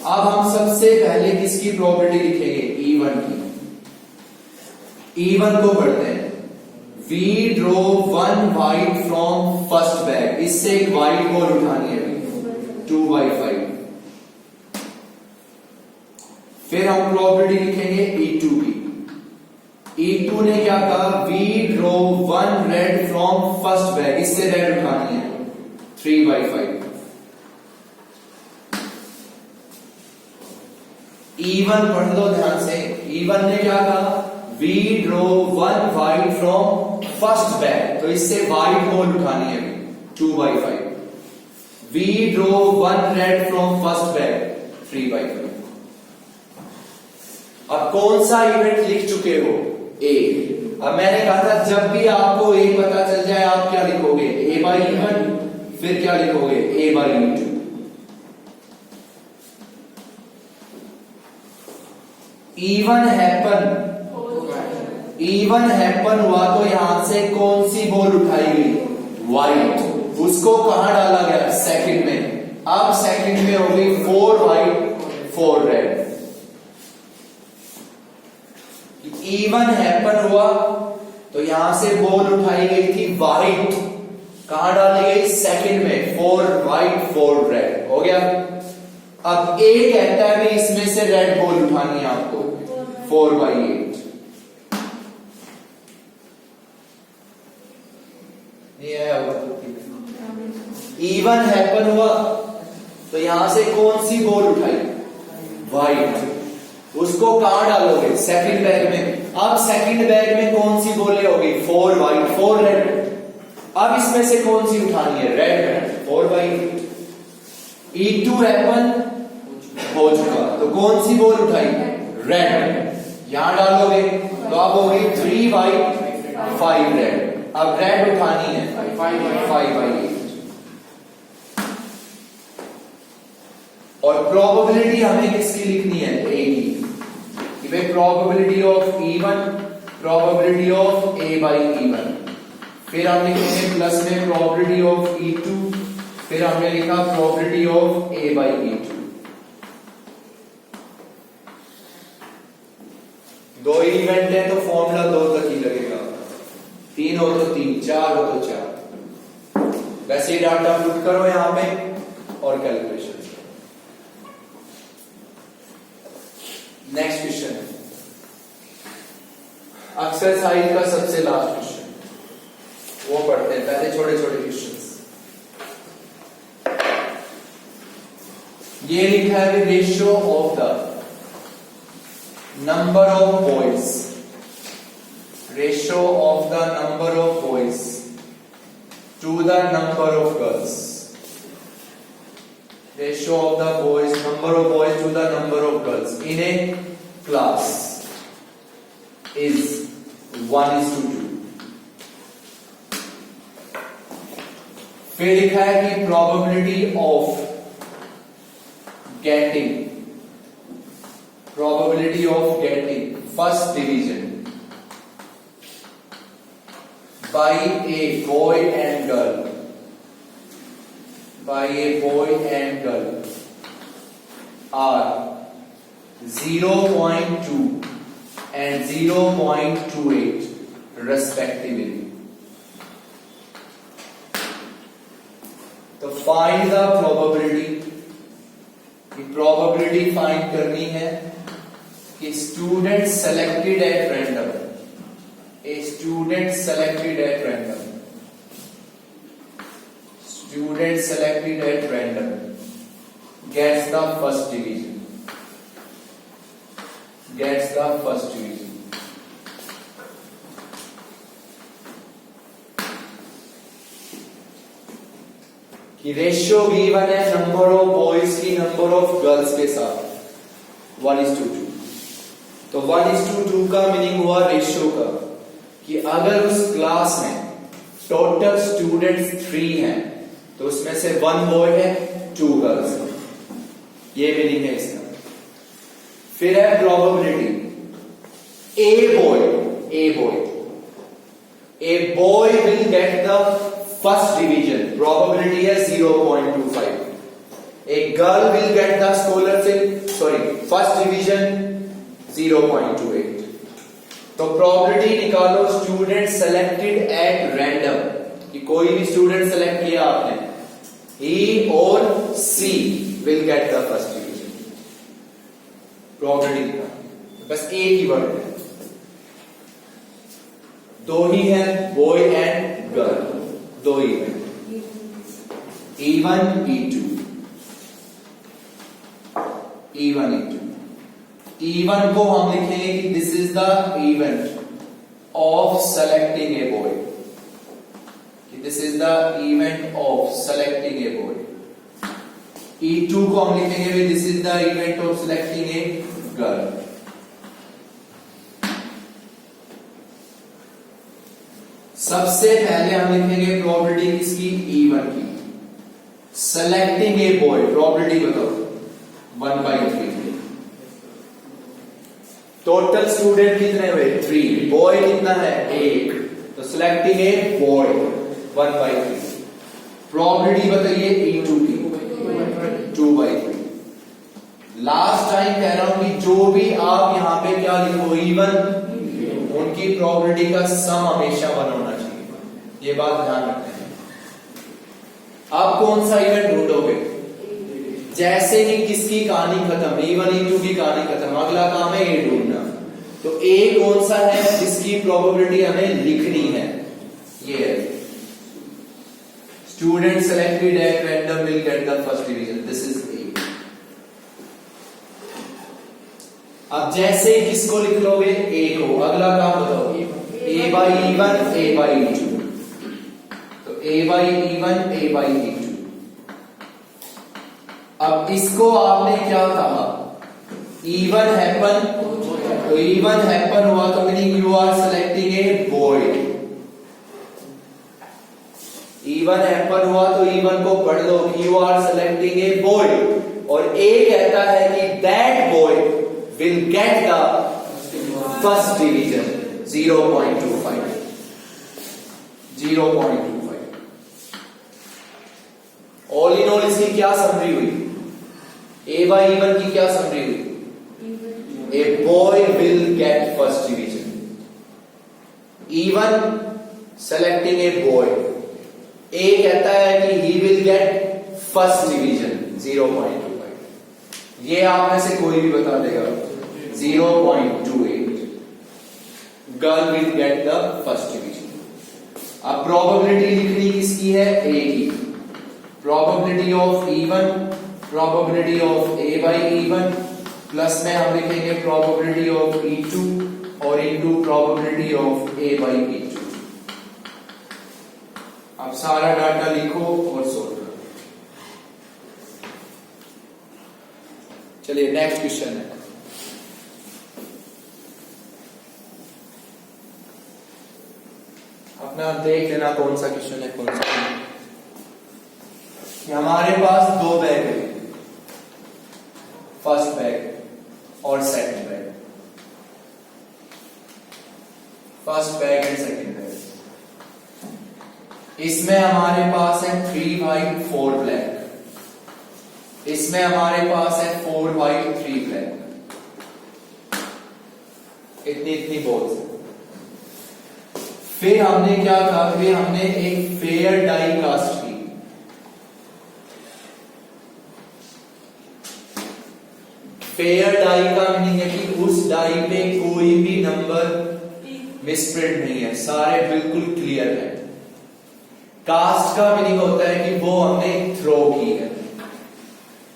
अब हम सबसे पहले किसकी प्रोबेबिलिटी लिखेंगे, E1 की। E1 को पढ़ते हैं। We draw 1 white from first bag, इससे एक white बॉल उठानी है, 2/5। फिर हम प्रोबेबिलिटी लिखेंगे E2 की। E2 ने क्या कहा, We draw 1 red from first bag, इससे रेड उठानी है, 3/5। E1 पढ़ लो ध्यान से। E1 ने क्या कहा, We draw 1 white from first bag, तो इससे वाइट बॉल उठानी है अभी 2/5. We draw one red from first bag 3/5. अब कौन सा इवेंट लिख चुके हो? ए. अब मैंने कहा था जब भी आपको ए पता चल जाए आप क्या लिखोगे? A/E1. फिर क्या लिखोगे? A/E2. इवन हैपन हुआ तो यहां से कौन सी बॉल उठाई गई? व्हाइट. उसको कहां डाला गया? सेकंड में. अब सेकंड में हो गई 4 व्हाइट 4 रेड. इवन हैपन हुआ तो यहां से बॉल उठाई गई थी व्हाइट, कहां डाली गई? सेकंड में. 4 व्हाइट 4 रेड हो गया. अब ए कहता है भी इसमें से रेड बॉल उठानी है आपको 4/8. इवन हैपन हुआ तो यहां से कौन सी बॉल उठाई? व्हाइट. उसको कहां डालोगे? सेकंड बैग में. अब सेकंड बैग में कौन सी बॉलें होगी? 4 व्हाइट 4 रेड. अब इसमें से कौन सी उठानी है? रेड 4/8. E2 हैपन हो चुका तो कौन सी बॉल उठाई? रेड. यहां डालोगे तो अब होगी 3 व्हाइट 5 रेड. अब रेड उठानी है 5/8. और प्रोबेबिलिटी हमें किसकी लिखनी है? ए की. भाई probability of E1, probability of A/E1. फिर हम लिखेंगे प्लस में प्रोबेबिलिटी ऑफ E2. फिर हमने लिखा प्रोबेबिलिटी ऑफ A/E2. दो इवेंट है तो फॉर्मूला 2 तक ही लगेगा. 3 हो तो 3, 4 हो तो 4. वैसे ही डाटा पुट करो यहां पे और कैलकुलेशन. नेक्स्ट क्वेश्चन है एक्सरसाइज का सबसे लास्ट क्वेश्चन. वो पढ़ते हैं पहले छोटे छोटे क्वेश्चंस. ये लिखा है ratio of the number of boys, ratio of the number of boys to the number of girls. Ratio of the boys, number of boys to the number of girls in a class is 1:2. फिर लिखा है कि probability of getting first division by a boy and girl are 0.2 and 0.28 respectively. तो find the probability. की probability find करनी है कि student selected at random, student selected at random gets the first division. कि रेशियो गिवन है नंबर ऑफ बॉयज की नंबर ऑफ गर्ल्स के साथ 1:2. तो 1:2 का मीनिंग हुआ रेशियो का कि अगर उस क्लास में टोटल स्टूडेंट्स 3 हैं तो उसमें से 1 बॉय है 2 गर्ल्स. ये मीनिंग है इसका. फिर है probability. A boy will get the first division. Probability है 0.25. A girl will get the first division 0.28. तो प्रोबेबिलिटी निकालो स्टूडेंट सेलेक्टेड एट रैंडम, कि कोई भी स्टूडेंट सेलेक्ट किया आपने, ही और she will get the first division. Probability निकालो. बस एक ही वर्ड है, दो ही है, बॉय एंड गर्ल, दो ही है. E1 E2 E1 E2. E1 को हम लिखेंगे कि this is the event, of selecting a boy. This is the event of selecting a boy. E2 को हम लिखेंगे this is the event of selecting a girl. सबसे पहले हम लिखेंगे प्रोबेबिलिटी किसकी? E1 की. सेलेक्टिंग ए बॉय, प्रोबेबिलिटी बताओ 1/3. टोटल स्टूडेंट कितने हुए? 3. बॉय कितना है? 1. तो सिलेक्टिंग ए बॉय 1/3. प्रोबेबिलिटी बताइए E2 की 2/3. लास्ट टाइम कह रहा हूं कि जो भी आप यहां पे क्या लिखो E1, उनकी प्रोबेबिलिटी का सम हमेशा 1 होना चाहिए. ये बात ध्यान रखना है. आप कौन सा इवेंट ढूंढोगे? जैसे ही किसकी कहानी खत्म, E1 E2 की कहानी खत्म, अगला काम है ए ढूंढना. तो ए कौन सा है जिसकी प्रोबेबिलिटी हमें लिखनी है? ये है student selected at random will get the first division. This is a. अब जैसे ही किसको लिख लोगे? ए को. अगला काम बताओ. A/E1 A/E2. तो A/E1 A/E2. अब इसको आपने क्या कहा? E1 happen. तो E1 हैपन हुआ तो meaning you are selecting a boy. E1 happen हुआ तो E1 को पढ़ लो, you are selecting a boy. और ए कहता है कि that boy will get the first division 0.25. 0.25. All in all इसकी क्या समरी हुई? A/E1 की क्या समरी हुई? A boy will get first division. E1 selecting a boy. A कहता है कि he will get first division 0.25. ये आप में से कोई भी बता देगा 0.28. Girl will get the first division. अब प्रोबेबिलिटी लिखनी किसकी है? ए की. Probability of E1, probability of A/E1 plus में हम लिखेंगे प्रोबेबिलिटी ऑफ E2 और इनटू प्रोबेबिलिटी ऑफ A/E2. अब सारा डाटा लिखो और सोल्व करो. चलिए नेक्स्ट क्वेश्चन है. अपना देख लेना कौन सा क्वेश्चन है कौन सा नहीं. हमारे पास 2 बैग है, फर्स्ट बैग और second bag. First bag and second bag. इसमें हमारे पास है 3 व्हाइट 4 ब्लैक. इसमें हमारे पास है 4 व्हाइट 3 ब्लैक. इतनी बॉल्स. फिर हमने क्या कहा? फिर हमने एक फेयर डाई कास्ट की. फेयर डाई का मीनिंग है कि उस डाई पे कोई भी नंबर मिसप्रिंट नहीं है, सारे बिल्कुल क्लियर है. कास्ट का मीनिंग होता है कि वो हमने थ्रो की है.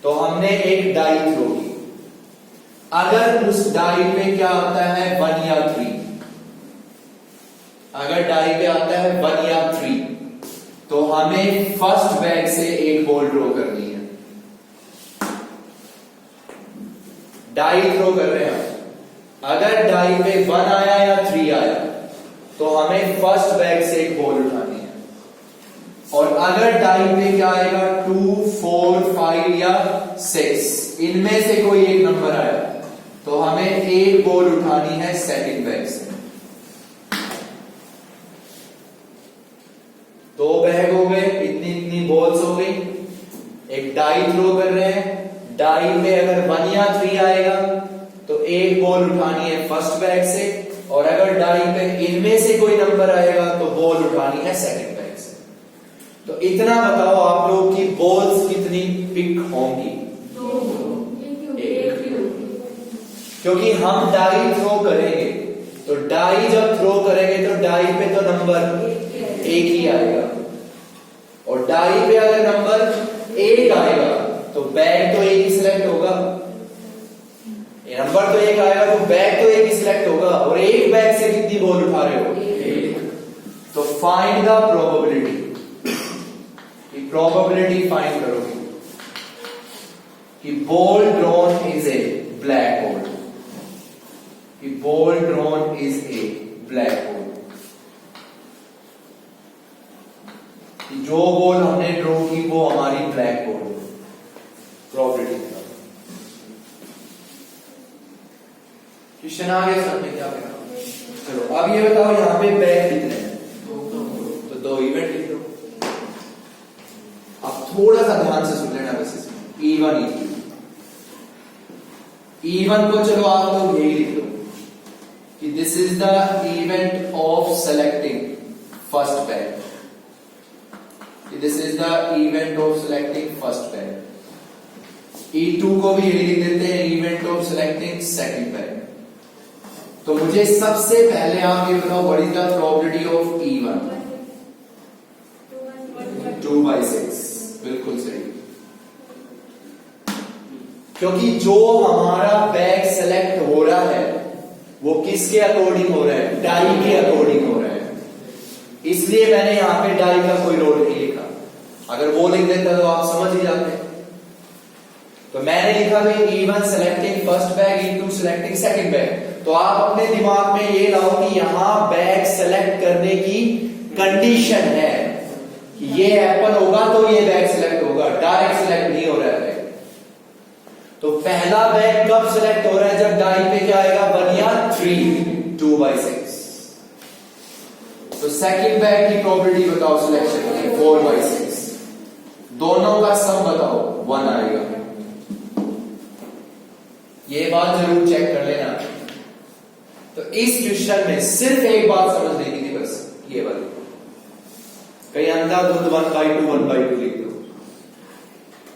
तो हमने एक डाई थ्रो की. अगर उस डाई पे क्या आता है 1 या 3, अगर डाई पे आता है 1 या 3, तो हमें फर्स्ट बैग से एक बॉल ड्रॉ करनी है. डाई थ्रो कर रहे हैं. अगर डाई पे 1 आया या 3 आया तो हमें फर्स्ट बैग से एक बॉल उठानी है. और अगर डाई पे क्या आएगा 2, 4, 5 या 6, इनमें से कोई एक नंबर आया तो हमें एक बॉल उठानी है सेकंड बैग से. 2 बैग हो गए, इतनी बॉल्स हो गई. एक डाई थ्रो कर रहे हैं. डाई पे अगर 1 या 3 आएगा तो एक बॉल उठानी है फर्स्ट बैग से. और अगर डाई पे इनमें से कोई नंबर आएगा तो बॉल उठानी है सेकंड बैग से. तो इतना बताओ आप लोग की बॉल्स कितनी पिक होंगी? 1. क्योंकि हम डाई थ्रो करेंगे, तो डाई जब थ्रो करेंगे तो डाई पे तो नंबर 1 ही आएगा. और डाई पे अगर नंबर 1 आएगा तो बैग तो 1 ही सिलेक्ट होगा. ये नंबर नंबर तो एक आएगा तो बैग तो एक ही सिलेक्ट होगा, और एक बैग से कितनी बॉल उठा रहे हो? तो find the probability, probability find करोगे कि ball drawn is a black ball, कि ball drawn is a black ball, कि जो बॉल हमने ड्रॉ की वो हमारी ब्लैक बॉल, प्रोबेबिलिटी। क्वेश्चन आ गया समझ क्या करा? चलो अब ये बताओ यहां पे बैग कितने हैं? तो दो इवेंट लिख दो। अब थोड़ा सा ध्यान से सुन लेना बस इसमें, E1 E2। E1 को चलो आप लोग यही लिख दो कि this is the event of selecting first bag, this is the event of selecting first bag. E2 को भी यही लिख देते हैं, event of selecting second bag. तो मुझे सबसे पहले आप ये बताओ what is the probability of E1? 2/6, बिल्कुल सही। क्योंकि जो हमारा बैग सेलेक्ट हो रहा है वो किसके अकॉर्डिंग हो रहा है? डाई के अकॉर्डिंग हो रहा है, इसलिए मैंने यहां पे डाई का कोई रोल नहीं लिखा। अगर वो लिख देता तो आप समझ ही जाते। तो मैंने लिखा भाई E1 selecting first bag, E2 selecting second bag. तो आप अपने दिमाग में ये लाओ कि यहां बैग सेलेक्ट करने की कंडीशन है कि ये हैपन होगा तो ये बैग सिलेक्ट होगा, डायरेक्ट सिलेक्ट नहीं हो रहा है बैग। तो पहला बैग कब सिलेक्ट हो रहा है? जब डाई पे क्या आएगा? 1 या 3, 2/6। तो सेकंड बैग की प्रोबेबिलिटी बताओ सिलेक्शन की, 4/6। दोनों का सम बताओ, 1 आएगा। ये बात जरूर चेक कर लेना। तो इस क्वेश्चन में सिर्फ एक बात समझ लेनी थी बस, ये वाली, कहीं अंधाधुंध 1/2 1/2 लिख दो,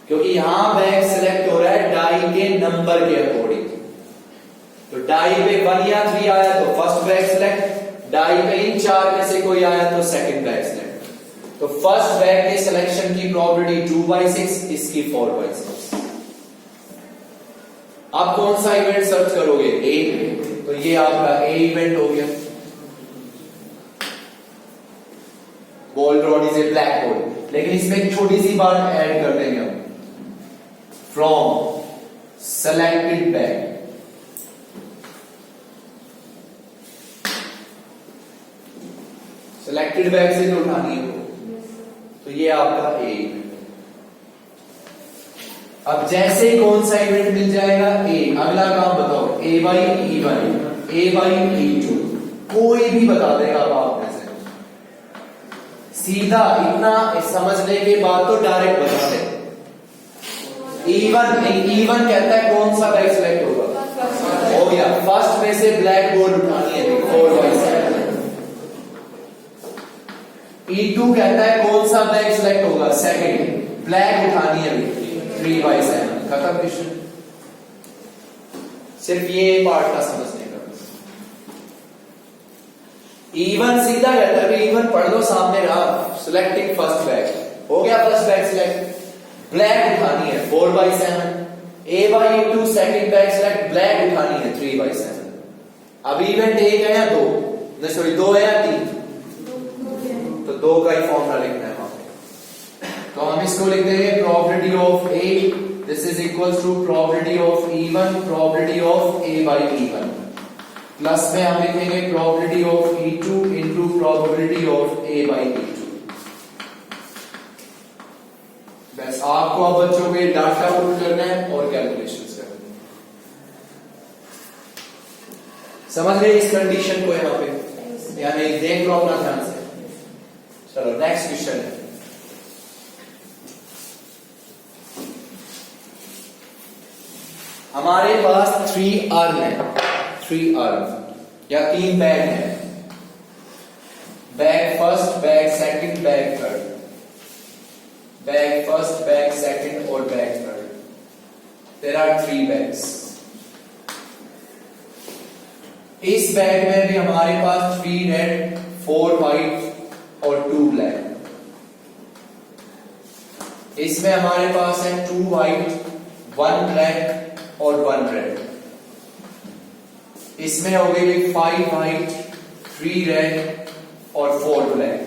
क्योंकि यहां बैग सिलेक्ट हो रहा है डाई के नंबर के अकॉर्डिंग। तो डाई पे 1 या 3 आया तो फर्स्ट बैग सिलेक्ट, डाई पे इन 4 में से कोई आया तो सेकंड बैग सिलेक्ट। तो फर्स्ट बैग के सिलेक्शन की प्रोबेबिलिटी 2/6, इसकी 4/6। आप कौन सा इवेंट सर्च करोगे? ए। तो ये आपका ए इवेंट हो गया, ball drawn is a black ball. लेकिन इसमें एक छोटी सी बात ऐड कर देंगे हम, from selected bag. Selected bag से जो उठानी है वो, तो ये आपका ए इवेंट। अब जैसे कौन सा इवेंट मिल जाएगा? ए। अगला काम बताओ, A/E1, A/E2, कोई भी बता देगा आप में से। सीधा इतना समझने के बाद तो डायरेक्ट बता दे। E1 कहता है कौन सा बैग सिलेक्ट होगा? हो गया, फर्स्ट में से ब्लैक बॉल उठानी है, 4/7। E2 कहता है कौन सा बैग सिलेक्ट होगा? सेकंड, ब्लैक उठानी है, 3/7। खत्म क्वेश्चन। सिर्फ ये पार्ट का समझने का। E1 सीधा कहता है, E1 पढ़ लो सामने रहा, सिलेक्टिंग फर्स्ट बैग। हो गया फर्स्ट बैग सिलेक्ट, ब्लैक उठानी है, 4/7। A/E2 second bag select, black उठानी है, 3/7। अब इवेंट एक है या दो? नहीं सॉरी, 2 है या 3? तो 2 का ही फॉर्मूला लिखना है वहां पे। तो हम इसको लिख देंगे probability of A, this is equals to probability of E1, probability of A/E1, plus में हम लिखेंगे probability of E2 into probability of A/E2। बस आपको अब बच्चों के डाटा पुट करना है और कैलकुलेशंस करना है। समझ गए इस कंडीशन को यहां पे? यानी देख लो अपना ध्यान से। चलो नेक्स्ट क्वेश्चन है, हमारे पास 3 अर्न है, 3 अर्न या 3 बैग है। Bag first, bag second, bag third, bag first, bag second और bag third. There are 3 bags. इस बैग में भी हमारे पास 3 रेड, 4 व्हाइट और 2 ब्लैक। इसमें हमारे पास है 2 व्हाइट, 1 ब्लैक और 1 रेड। इसमें हो गई 5 व्हाइट, 3 रेड और 4 ब्लैक।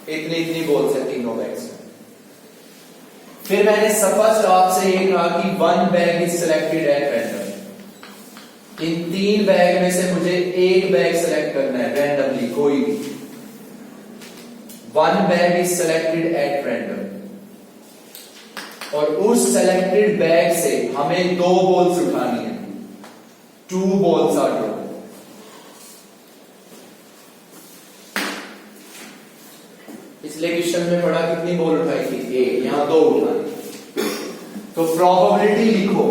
इतनी बॉल्स है तीनों बैग्स में। फिर मैंने फर्स्ट आपसे ये कहा कि 1 bag is selected eight random. In 3 bag में से मुझे एक बैग सिलेक्ट करना है रैंडमली, कोई भी। 1 bag is selected at random और उस सिलेक्टेड बैग से हमें 2 बॉल्स उठानी है। 2 बॉल्स आर ड्रॉन। पिछले क्वेश्चन में पढ़ा कितनी बॉल उठाई थी? 1। यहां 2 उठानी। तो प्रोबेबिलिटी लिखो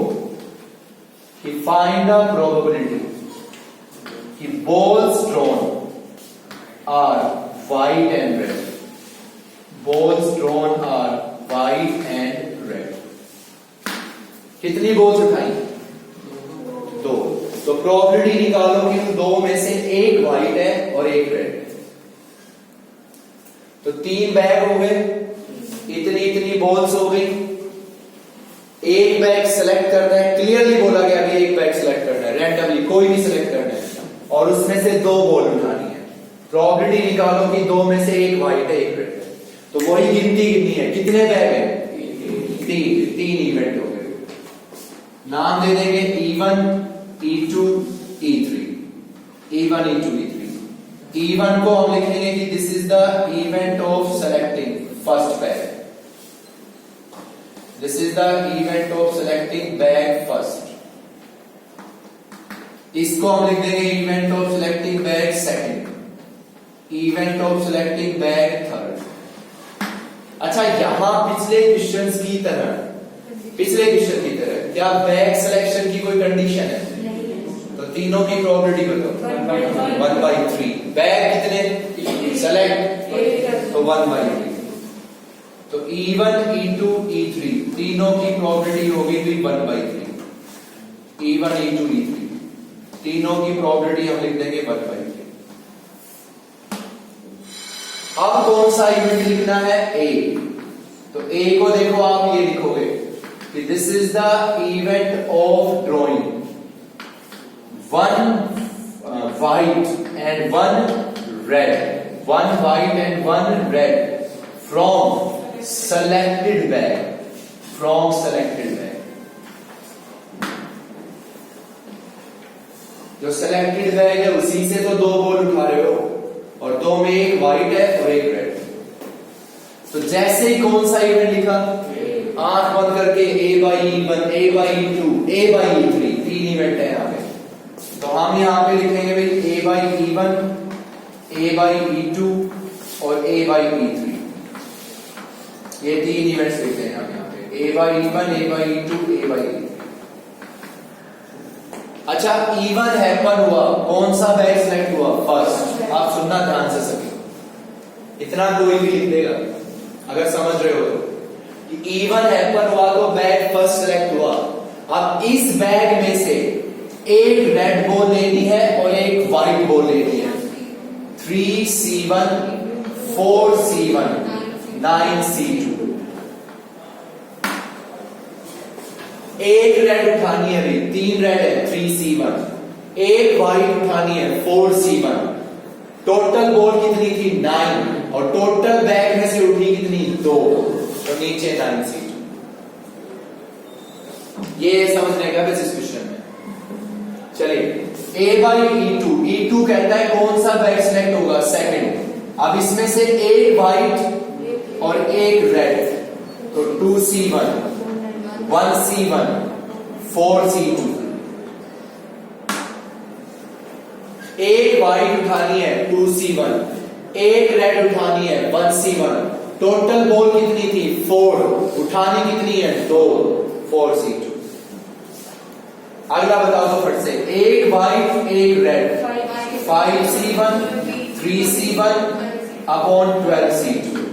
कि फाइंड द प्रोबेबिलिटी कि balls drawn are white and red. Balls drawn are white and red. कितनी बॉल्स उठाई? 2। तो प्रोबेबिलिटी निकालो कि 2 में से एक व्हाइट है और एक रेड। तो 3 बैग हो गए, इतनी बॉल्स हो गई। एक बैग सेलेक्ट करना है, क्लियरली बोला गया कि एक बैग सेलेक्ट करना है, रैंडमली कोई भी सिलेक्ट करना है और उसमें से 2 बॉल उठानी है। प्रोबेबिलिटी निकालो कि 2 में से एक व्हाइट है एक रेड है। तो वही गिनती कितनी है? कितने बैग है? 3 इवेंट हो गए। नाम दे देंगे E1, E2, E3। E1, E2, E3। E1 को हम लिखेंगे कि this is the event of selecting first bag. This is the event of selecting bag first. इसको हम लिख देंगे event of selecting bag second, event of selecting bag third. अच्छा, यहां पिछले क्वेश्चंस की तरह क्या बैग सिलेक्शन की कोई कंडीशन है? तो तीनों की प्रोबेबिलिटी बताओ। 1/3। बैग कितने सेलेक्ट? तो 1/3। तो E1, E2, E3 तीनों की प्रोबेबिलिटी होगी 1/3। E1, E2, E3 तीनों की प्रोबेबिलिटी हम लिख देंगे 1/3। अब कौन सा इवेंट लिखना है? A। तो A को देखो, आप ये लिखोगे कि this is the event of drawing 1 white and 1 red, 1 white and 1 red from selected bag, जो selected bag है उसी से तो 2 बॉल उठा रहे हो और 2 में एक white है और एक red। तो जैसे ही कौन सा इवेंट लिखा, आंख बंद करके A/E1, A/E2, A/E3 3 इवेंट है यहाँ पे। तो हम यहाँ पे लिखेंगे भाई A/E1, A/E2 और A/E3। ये 3 इवेंट्स लिखते हैं हम यहाँ पे, A/E1, A/E2, A/E3। अच्छा, E1 हैपन हुआ, कौन सा बैग सिलेक्ट हुआ? फर्स्ट। आप सुनना ध्यान से सभी, इतना कोई भी लिख देगा अगर समझ रहे हो तो। E1 हैपन हुआ तो बैग फर्स्ट सिलेक्ट हुआ। अब इस बैग में से एक रेड बॉल लेनी है और एक व्हाइट बॉल लेनी है। 3C1, 4C1, 9C2। एक रेड उठानी है भाई, 3 रेड है 3C1, एक व्हाइट उठानी है 4C1। टोटल बॉल कितनी थी? 9 और टोटल बैग में से उठी कितनी? 2। तो नीचे 9C2। ये समझने का बस इस क्वेश्चन में। चलिए A/E2, E2 कहता है कौन सा बैग सिलेक्ट होगा? सेकंड। अब इसमें से एक व्हाइट और एक रेड, तो 2C1, 1C1, 4C2। एक व्हाइट उठानी है 2C1, एक रेड उठानी है 1C1। टोटल बॉल कितनी थी? 4। उठानी कितनी है? 2, 4C2। अगला बताओ तो फट से, एक व्हाइट एक red, 5C1, 3C1 upon 12C2।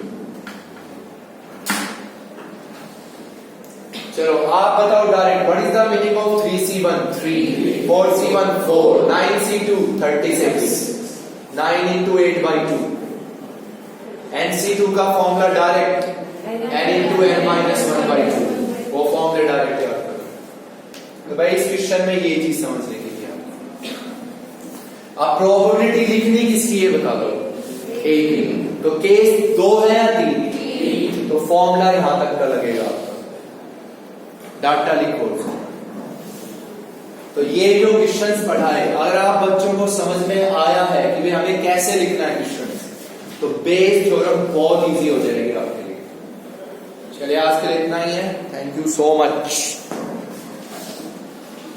चलो आप बताओ direct, what is the meaning of 3C1? 3, 4C1 4, 9C2 36, 9 into 8/2। NC2 का formula direct n into n - 1/2, वो फॉर्मूला डायरेक्ट याद करो। तो भाई इस क्वेश्चन में ये चीज समझ लेंगे आप। प्रोबेबिलिटी लिखनी किसकी है बता दो, ए की। तो केस 2 है या 3? तो फॉर्मूला यहां तक का लगेगा आपका, डाटा लिखो। तो ये जो क्वेश्चंस पढ़ाए, अगर आप बच्चों को समझ में आया है कि भाई हमें कैसे लिखना है क्वेश्चंस, तो बेस थ्योरम बहुत इजी हो जाएगी आपके लिए। चलिए आज के लिए इतना ही है। Thank you so much.